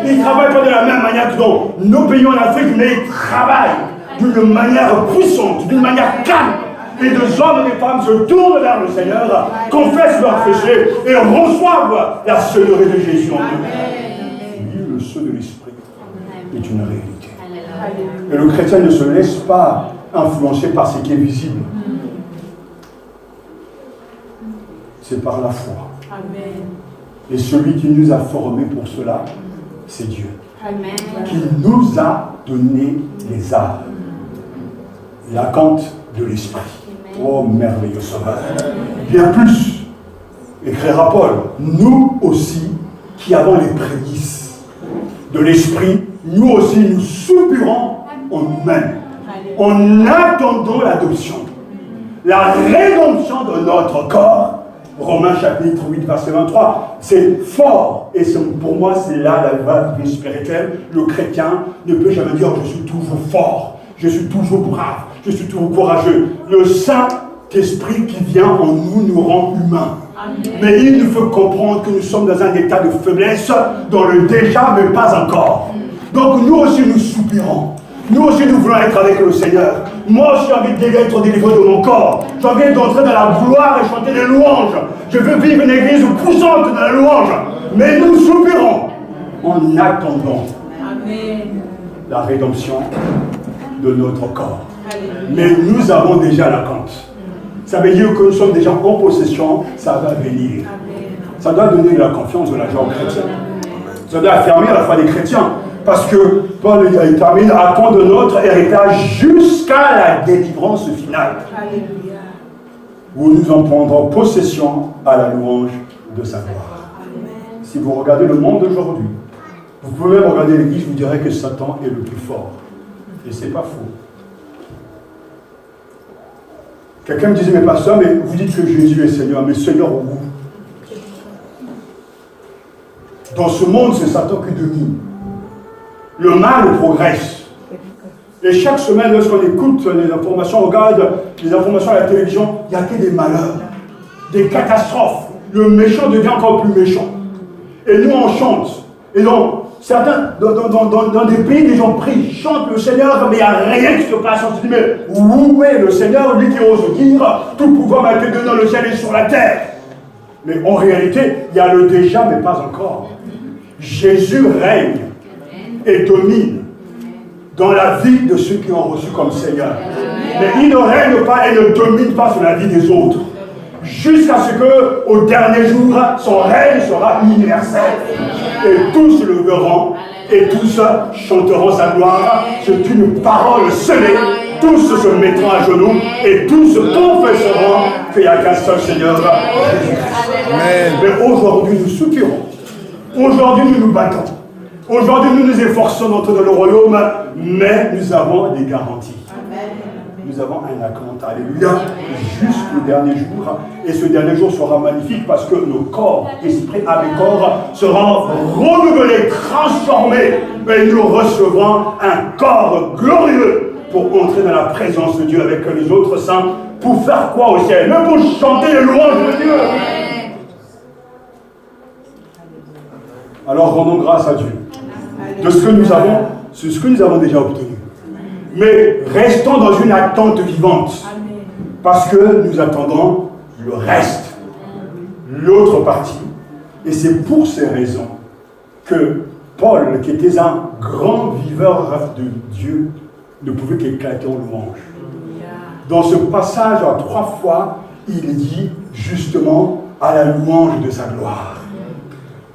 Il ne travaille pas de la même manière que dans nos pays en Afrique, mais il travaille d'une manière puissante, d'une manière calme. Et deux hommes et des femmes se tournent vers le Seigneur, confessent leurs péchés et reçoivent la seigneurie de Jésus en eux. Oui, le sceau de l'Esprit est une réalité. Et le chrétien ne se laisse pas influencer par ce qui est visible. C'est par la foi. Et celui qui nous a formés pour cela, c'est Dieu. Qui nous a donné les arts. L'acompte de l'Esprit. Oh, merveilleux sauveur. Bien plus, écrira Paul, nous aussi, qui avons les prémices de l'Esprit, nous aussi, nous soupirons en nous-mêmes, en attendant l'adoption, la rédemption de notre corps, Romains chapitre 8, verset 23. C'est fort. Et pour moi, c'est là la vie spirituelle. Le chrétien ne peut jamais dire je suis toujours fort, je suis toujours brave, je suis toujours courageux. Le Saint-Esprit qui vient en nous rend humains. Mais il nous faut comprendre que nous sommes dans un état de faiblesse, dans le déjà, mais pas encore. Donc nous aussi nous soupirons. Nous aussi nous voulons être avec le Seigneur. Moi aussi j'ai envie d'être délivré de mon corps. J'ai envie d'entrer dans la gloire et chanter des louanges. Je veux vivre une église poussante dans la louange. Mais nous soupirons en attendant la rédemption de notre corps. Mais nous avons déjà la compte. Ça veut dire que nous sommes déjà en possession, ça va venir. Ça doit donner de la confiance, de la joie aux chrétiens. Ça doit affermir la foi des chrétiens. Parce que Paul il termine, attend de notre héritage jusqu'à la délivrance finale. Alléluia. Où nous en prendrons possession à la louange de sa gloire. Amen. Si vous regardez le monde d'aujourd'hui, vous pouvez même regarder l'église, vous direz que Satan est le plus fort. Et ce n'est pas faux. Quelqu'un me disait, mais pasteur, mais vous dites que Jésus est Seigneur, mais Seigneur où? Dans ce monde, c'est Satan qui domine. Le mal progresse. Et chaque semaine, lorsqu'on écoute les informations, on regarde les informations à la télévision, il n'y a que des malheurs, des catastrophes. Le méchant devient encore plus méchant. Et nous, on chante. Et donc, certains, dans des pays, les gens prient, chantent le Seigneur, mais il n'y a rien qui se passe. On se dit, mais où est le Seigneur, lui qui ose dire, tout pouvoir m'a été donné dans le ciel et sur la terre. Mais en réalité, il y a le déjà, mais pas encore. Jésus règne et domine dans la vie de ceux qui ont reçu comme Seigneur. Mais il ne règne pas et ne domine pas sur la vie des autres. Jusqu'à ce qu'au dernier jour, son règne sera universel. Et tous le verront et tous chanteront sa gloire. C'est une parole scellée. Tous se mettront à genoux et tous confesseront qu'il n'y a qu'un seul Seigneur, Jésus-Christ. Mais aujourd'hui, nous soupirons. Aujourd'hui, nous nous battons. Aujourd'hui, nous nous efforçons d'entrer dans le royaume, mais nous avons des garanties. Amen. Nous avons un acompte, alléluia, jusqu'au dernier jour. Et ce dernier jour sera magnifique parce que nos corps, esprit, âme et corps, seront renouvelés, transformés. Et nous recevrons un corps glorieux pour entrer dans la présence de Dieu avec les autres saints. Pour faire quoi au ciel? Mais pour chanter les louanges de Dieu. Alors rendons grâce à Dieu de ce que nous avons, c'est ce que nous avons déjà obtenu. Mais restons dans une attente vivante. Parce que nous attendons le reste, l'autre partie. Et c'est pour ces raisons que Paul, qui était un grand viveur de Dieu, ne pouvait qu'éclater en louange. Dans ce passage, 3 fois, il dit justement à la louange de sa gloire.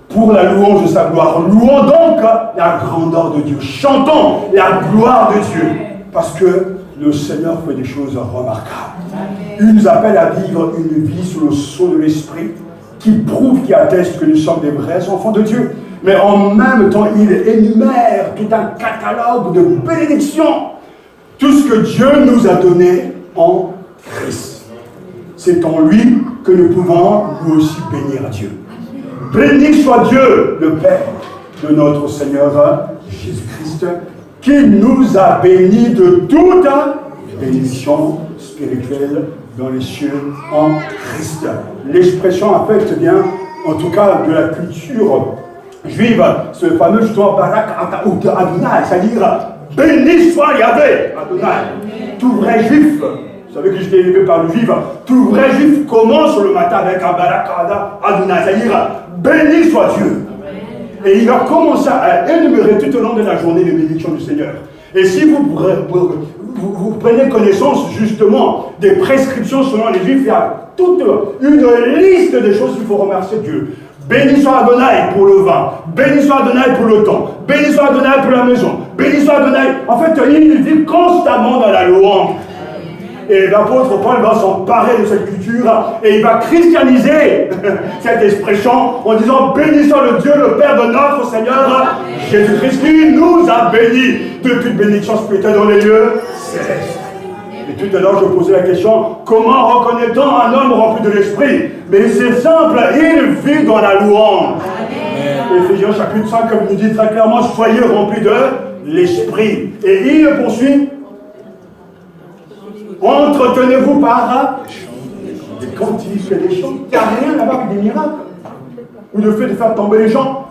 Pour la louange de sa gloire. Louons donc la grandeur de Dieu. Chantons la gloire de Dieu. Parce que le Seigneur fait des choses remarquables. Il nous appelle à vivre une vie sous le sceau de l'Esprit qui prouve, qui atteste que nous sommes des vrais enfants de Dieu. Mais en même temps, il énumère tout un catalogue de bénédictions. Tout ce que Dieu nous a donné en Christ. C'est en lui que nous pouvons nous aussi bénir Dieu. Béni soit Dieu, le Père de notre Seigneur Jésus-Christ, qui nous a bénis de toute bénédiction spirituelle dans les cieux en Christ. L'expression affecte bien, en tout cas de la culture juive, ce fameux justement Barak Adonai, c'est-à-dire béni soit Yahvé, Adonai. Tout vrai juif, vous savez que j'étais élevé par le juif, tout vrai juif commence le matin avec un Barak Adonai, c'est-à-dire béni soit Dieu. Et il va commencer à énumérer tout au long de la journée les bénédictions du Seigneur. Et si vous prenez connaissance justement des prescriptions selon les Juifs, il y a toute une liste de choses qu'il faut remercier Dieu. Béni soit Adonai pour le vin, béni soit Adonai pour le temps, béni soit Adonai pour la maison, béni soit Adonai. En fait, il vit constamment dans la louange. Et l'apôtre Paul va s'emparer de cette culture et il va christianiser cette expression en disant béni soit le Dieu, le Père de notre Seigneur Jésus-Christ qui nous a bénis de toute bénédiction spirituelle dans les lieux célestes. Et Et tout à l'heure, je posais la question, comment reconnaît-on un homme rempli de l'esprit? Mais c'est simple, il vit dans la louange. Éphésiens chapitre 5, comme il nous dit très clairement, soyez remplis de l'esprit. Et il poursuit, entretenez-vous par des cantiques et des chants. Il n'y a rien à voir avec des miracles. Ou le fait de faire tomber les gens.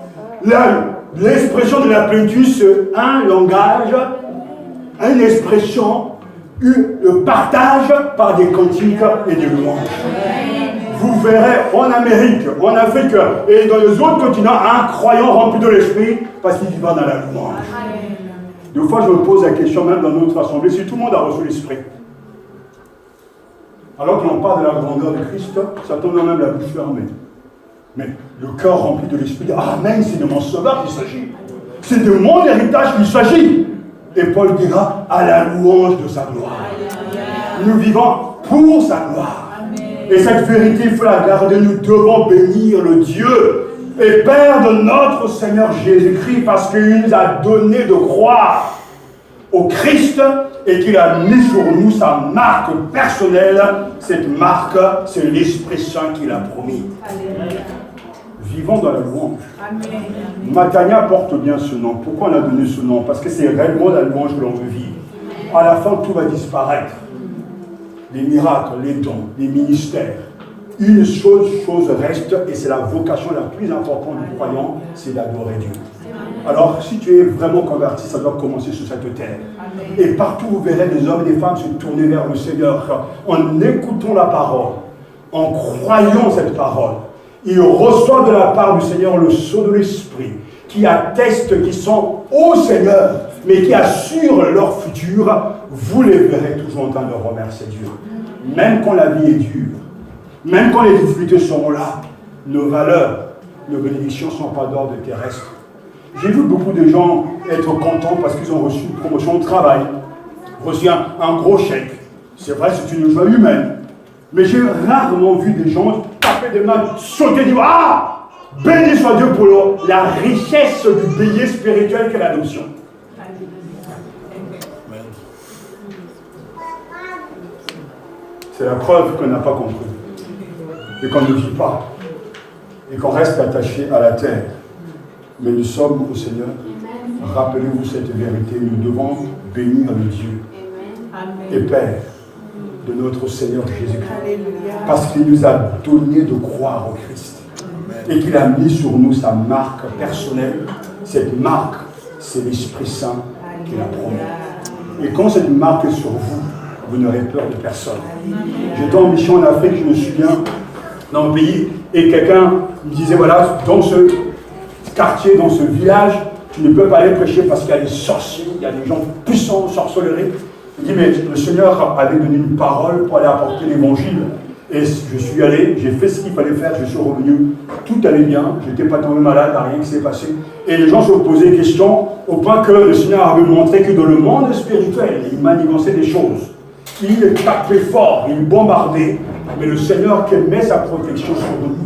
L'expression de la plénitude, c'est un langage, une expression, le partage par des cantiques et des louanges. Vous verrez en Amérique, en Afrique et dans les autres continents un croyant rempli de l'esprit parce qu'il va dans la louange. Des fois, je me pose la question, même dans notre assemblée, si tout le monde a reçu l'esprit. Alors que l'on parle de la grandeur de Christ, ça tombe même la bouche fermée. Mais le cœur rempli de l'esprit, amen, c'est de mon sauveur qu'il s'agit. C'est de mon héritage qu'il s'agit. Et Paul dira, à la louange de sa gloire. Nous vivons pour sa gloire. Et cette vérité, il faut la garder. Nous devons bénir le Dieu et Père de notre Seigneur Jésus-Christ parce qu'il nous a donné de croire au Christ et qu'il a mis sur nous sa marque personnelle. Cette marque, c'est l'Esprit Saint qu'il a promis. Vivons dans la louange. Matania porte bien ce nom. Pourquoi on a donné ce nom? Parce que c'est réellement la louange que l'on veut vivre. À la fin, tout va disparaître. Les miracles, les dons, les ministères. Une chose reste, et c'est la vocation la plus importante du croyant, c'est d'adorer Dieu. Alors, si tu es vraiment converti, ça doit commencer sur cette terre. Et partout, vous verrez des hommes et des femmes se tourner vers le Seigneur en écoutant la parole, en croyant cette parole. Ils reçoivent de la part du Seigneur le sceau de l'Esprit, qui atteste qu'ils sont au Seigneur, mais qui assure leur futur. Vous les verrez toujours en train de remercier Dieu. Même quand la vie est dure, même quand les difficultés seront là, nos valeurs, nos bénédictions ne sont pas d'ordre terrestre. J'ai vu beaucoup de gens être contents parce qu'ils ont reçu une promotion au travail, reçu un gros chèque. C'est vrai, c'est une joie humaine. Mais j'ai rarement vu des gens taper des mains, sauter, dire « Ah, béni soit Dieu pour la richesse du billet spirituel qu'est l'adoption. » C'est la preuve qu'on n'a pas compris. Et qu'on ne vit pas. Et qu'on reste attaché à la terre. Mais nous sommes au Seigneur. Rappelez-vous cette vérité. Nous devons bénir le Dieu et Père de notre Seigneur Jésus-Christ. Parce qu'il nous a donné de croire au Christ. Et qu'il a mis sur nous sa marque personnelle. Cette marque, c'est l'Esprit Saint qu'il a promis. Et quand cette marque est sur vous, vous n'aurez peur de personne. J'étais en mission en Afrique, je me souviens, dans le pays, et quelqu'un me disait, voilà, dans ce quartier, dans ce village, tu ne peux pas aller prêcher parce qu'il y a des sorciers, il y a des gens puissants en sorcellerie. Il dit, mais le Seigneur avait donné une parole pour aller apporter l'évangile. Et je suis allé, j'ai fait ce qu'il fallait faire, je suis revenu, tout allait bien, je n'étais pas tombé malade, rien qui s'est passé. Et les gens se posaient des questions, au point que le Seigneur avait montré que dans le monde spirituel, il manigançait des choses. Il tapait fort, il bombardait, mais le Seigneur qui met sa protection sur nous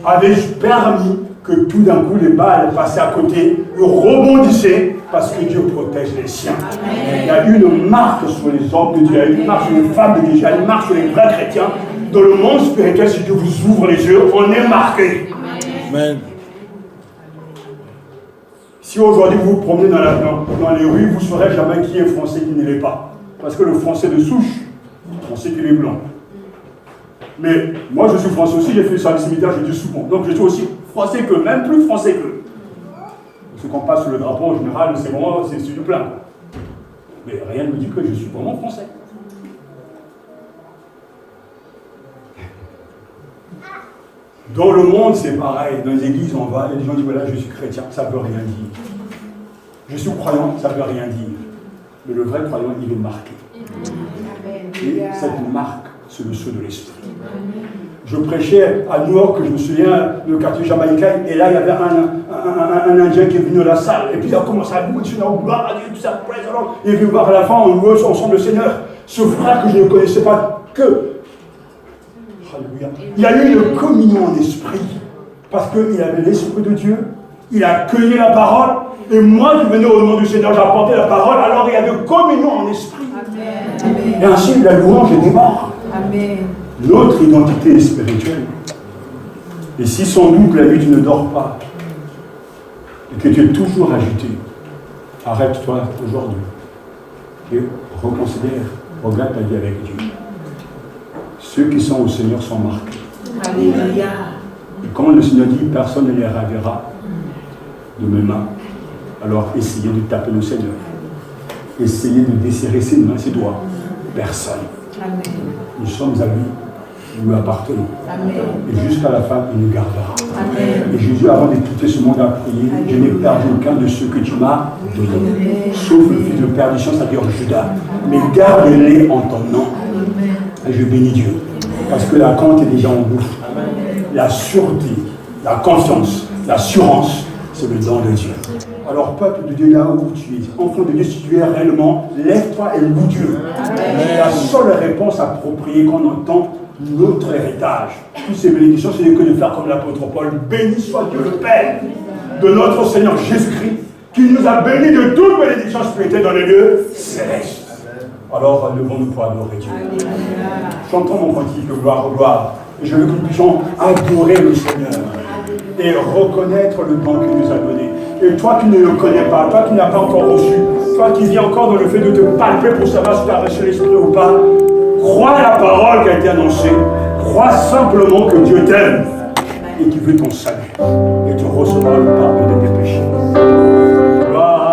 avait permis que tout d'un coup les balles passaient à côté, rebondissaient parce que Dieu protège les siens. Amen. Il y a une marque sur les hommes de Dieu, il y a une marque sur les femmes de Dieu, il y a une marque sur les vrais chrétiens. Dans le monde spirituel, si Dieu vous ouvre les yeux, on est marqué. Amen. Si aujourd'hui vous vous promenez dans les rues, vous ne saurez jamais qui est français, qui ne l'est pas. Parce que le français de souche, on sait qu'il est blanc. Mais moi, je suis français aussi, j'ai fait ça au cimetière, je dis souvent. Donc je suis aussi français que, même plus français que. Ce qu'on passe sur le drapeau en général, c'est vraiment, c'est du plein. Mais rien ne me dit que je suis vraiment français. Dans le monde, c'est pareil. Dans les églises, on va, il y a des gens qui disent, voilà, je suis chrétien, ça ne veut rien dire. Je suis croyant, ça ne veut rien dire. Mais le vrai croyant, il est marqué. Et cette marque, c'est le sceau de l'Esprit. Je prêchais à New York, je me souviens, le quartier jamaïcain, et là, il y avait un Indien qui est venu dans la salle, et puis il a commencé à louer le Seigneur, tout ça, il est venu voir à la fin, on louait ensemble le Seigneur. Ce frère que je ne connaissais pas que, alléluia, il y a eu une communion en esprit, parce qu'il avait l'Esprit de Dieu, il a cueilli la parole, et moi qui venais au nom du Seigneur, j'apportais la parole, alors il y avait communion en esprit. Amen. Et ainsi, la louange démarre. Amen. Notre identité est spirituelle. Et si sans doute la nuit tu ne dors pas, et que tu es toujours agité, arrête-toi aujourd'hui. Et reconsidère, regarde ta vie avec Dieu. Ceux qui sont au Seigneur sont marqués. Alléluia. Et comme le Seigneur dit, personne ne les ravira de mes mains. Alors essayez de taper le Seigneur. Essayez de desserrer ses mains, ses doigts. Personne. Amen. Nous sommes à lui. Nous lui appartenons. Amen. Et jusqu'à la fin, il nous gardera. Amen. Et Jésus, avant de quitter ce monde, a prié, je n'ai perdu aucun de ceux que tu m'as donnés. Sauf le fils de perdition, c'est-à-dire Judas. Mais garde-les en ton nom. Et je bénis Dieu. Parce que la compte est déjà en nous. La sûreté, la confiance, l'assurance, c'est le don de Dieu. Alors, peuple de Dieu, là où tu es, enfant de Dieu, si tu es réellement, lève-toi et loue Dieu. C'est la seule réponse appropriée quand on entend notre héritage. Toutes ces bénédictions, ce n'est que de faire comme l'apôtre Paul. Béni soit Dieu le Père de notre Seigneur Jésus-Christ, qui nous a bénis de toute bénédiction spirituelle dans les lieux célestes. Alors, levons-nous pour adorer Dieu. Chantons mon cantique, gloire au gloire. Et je veux que nous puissions adorer le Seigneur et reconnaître le don qu'il nous a donné. Et toi qui ne le connais pas, toi qui n'as pas encore reçu, toi qui vis encore dans le fait de te palper pour savoir si tu as reçu l'Esprit ou pas, crois à la parole qui a été annoncée. Crois simplement que Dieu t'aime et qu'il veut ton salut. Et tu recevras le pardon de tes péchés. Gloire,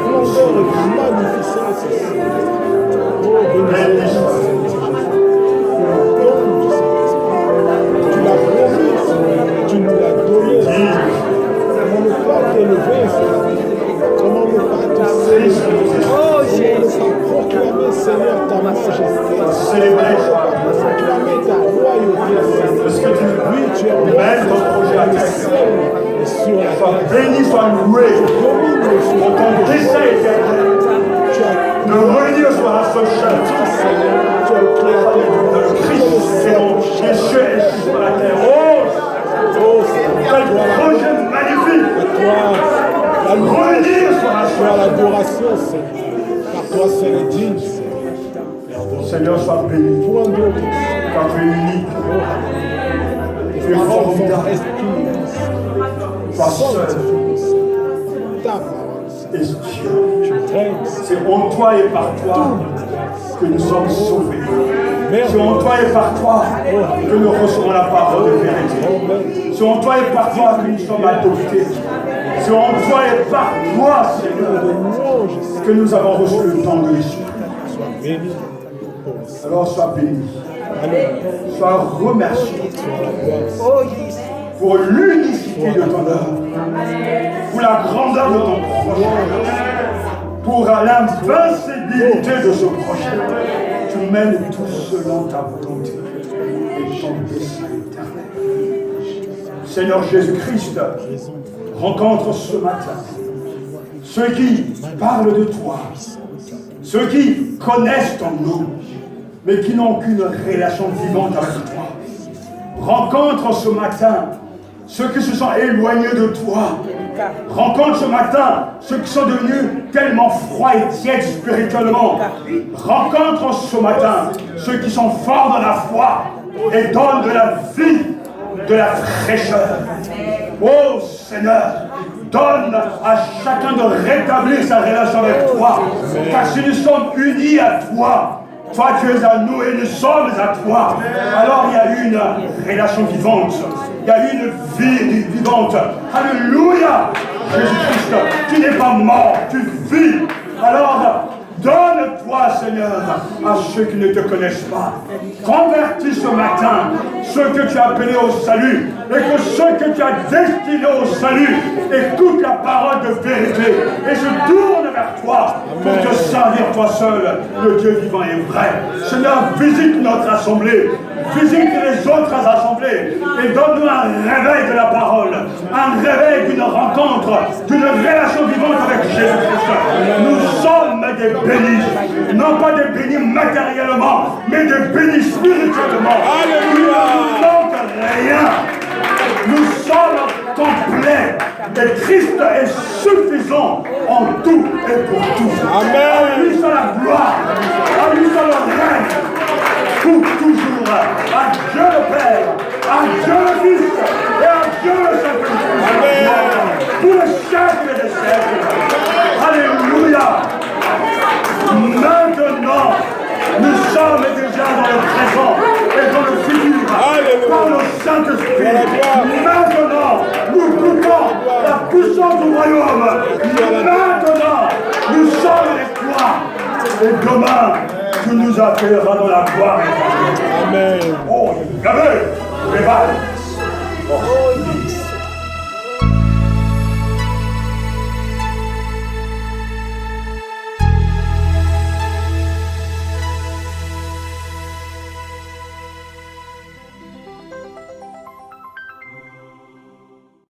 splendeur et magnificence ici. Oh, béni soit ton nom, Seigneur. Pour le don du Saint-Esprit. Tu l'as promis, tu nous l'as donné. Comment ne pas t'élever, Seigneur? Comment ne pas te célébrer? Comment ne pas proclamer, Seigneur, ta majesté? Comment ne pas proclamer ta royauté, Seigneur? Oui, tu es roi dans le ciel et sur la terre. Béni soit loué pour ton dessein éternel de revenir sur la seule chaîne. Seigneur, tu es le créateur de Christ, c'est mon Jésus est sur la terre. Oh, quel projet magnifique! à toi, revenir sur la à toi l'adoration, Seigneur. Par toi, c'est le digne, Seigneur. Seigneur, sois béni. Point d'autre. Car tu es unique. Tu es formidable. Sois seul. Ta parole, Et Dieu. Dieu. Tu t'aimes. C'est en toi et par toi que nous sommes sauvés. C'est en toi et par toi que nous recevons la parole de vérité. C'est en toi et par toi que nous sommes adoptés. C'est en toi et par toi, Seigneur, que nous avons reçu le don de l'Esprit. Alors sois béni. Sois remercié pour l'unicité de ton œuvre, pour la grandeur de ton projet, pour l'invincibilité de ce projet. Tu mènes tout selon ta volonté et ton dessein éternel. Seigneur Jésus-Christ, rencontre ce matin ceux qui parlent de toi, ceux qui connaissent ton nom, mais qui n'ont aucune relation vivante avec toi. Rencontre ce matin ceux qui se sont éloignés de toi. Rencontre ce matin ceux qui sont devenus tellement froids et tièdes spirituellement. Rencontre ce matin ceux qui sont forts dans la foi et donnent de la vie, de la fraîcheur. Oh Seigneur, donne à chacun de rétablir sa relation avec toi. Car si nous sommes unis à toi, toi tu es à nous et nous sommes à toi. Alors il y a une relation vivante. Il y a une vie vivante. Alléluia. Jésus-Christ, tu n'es pas mort, tu vis. Alors, donne-toi, Seigneur, à ceux qui ne te connaissent pas. Convertis ce matin ceux que tu as appelés au salut et que ceux que tu as destinés au salut écoutent la parole de vérité et se tournent vers toi pour te servir toi seul, le Dieu vivant et vrai. Seigneur, visite notre assemblée, visite les autres assemblées et donne-nous un réveil de la parole, un réveil d'une rencontre, d'une relation vivante avec Jésus-Christ. Nous sommes des bénis, non pas des bénis matériellement, mais des bénis spirituellement. Alléluia! Il ne manque rien. Nous sommes complets et Christ est suffisant en tout et pour tout. Amen. À lui soit la gloire, à lui soit le règne, pour toujours. À Dieu le Père, à Dieu le Fils et à Dieu le Saint-Esprit. Pour le siècle des siècles. Alléluia. Maintenant, nous sommes déjà dans le présent et dans le futur. Par le Saint-Esprit. Maintenant, nous goûtons la puissance du royaume. Maintenant, nous sommes avec toi. Et demain, tu nous appelleras dans la gloire. Amen. Oh, regardez, les balles.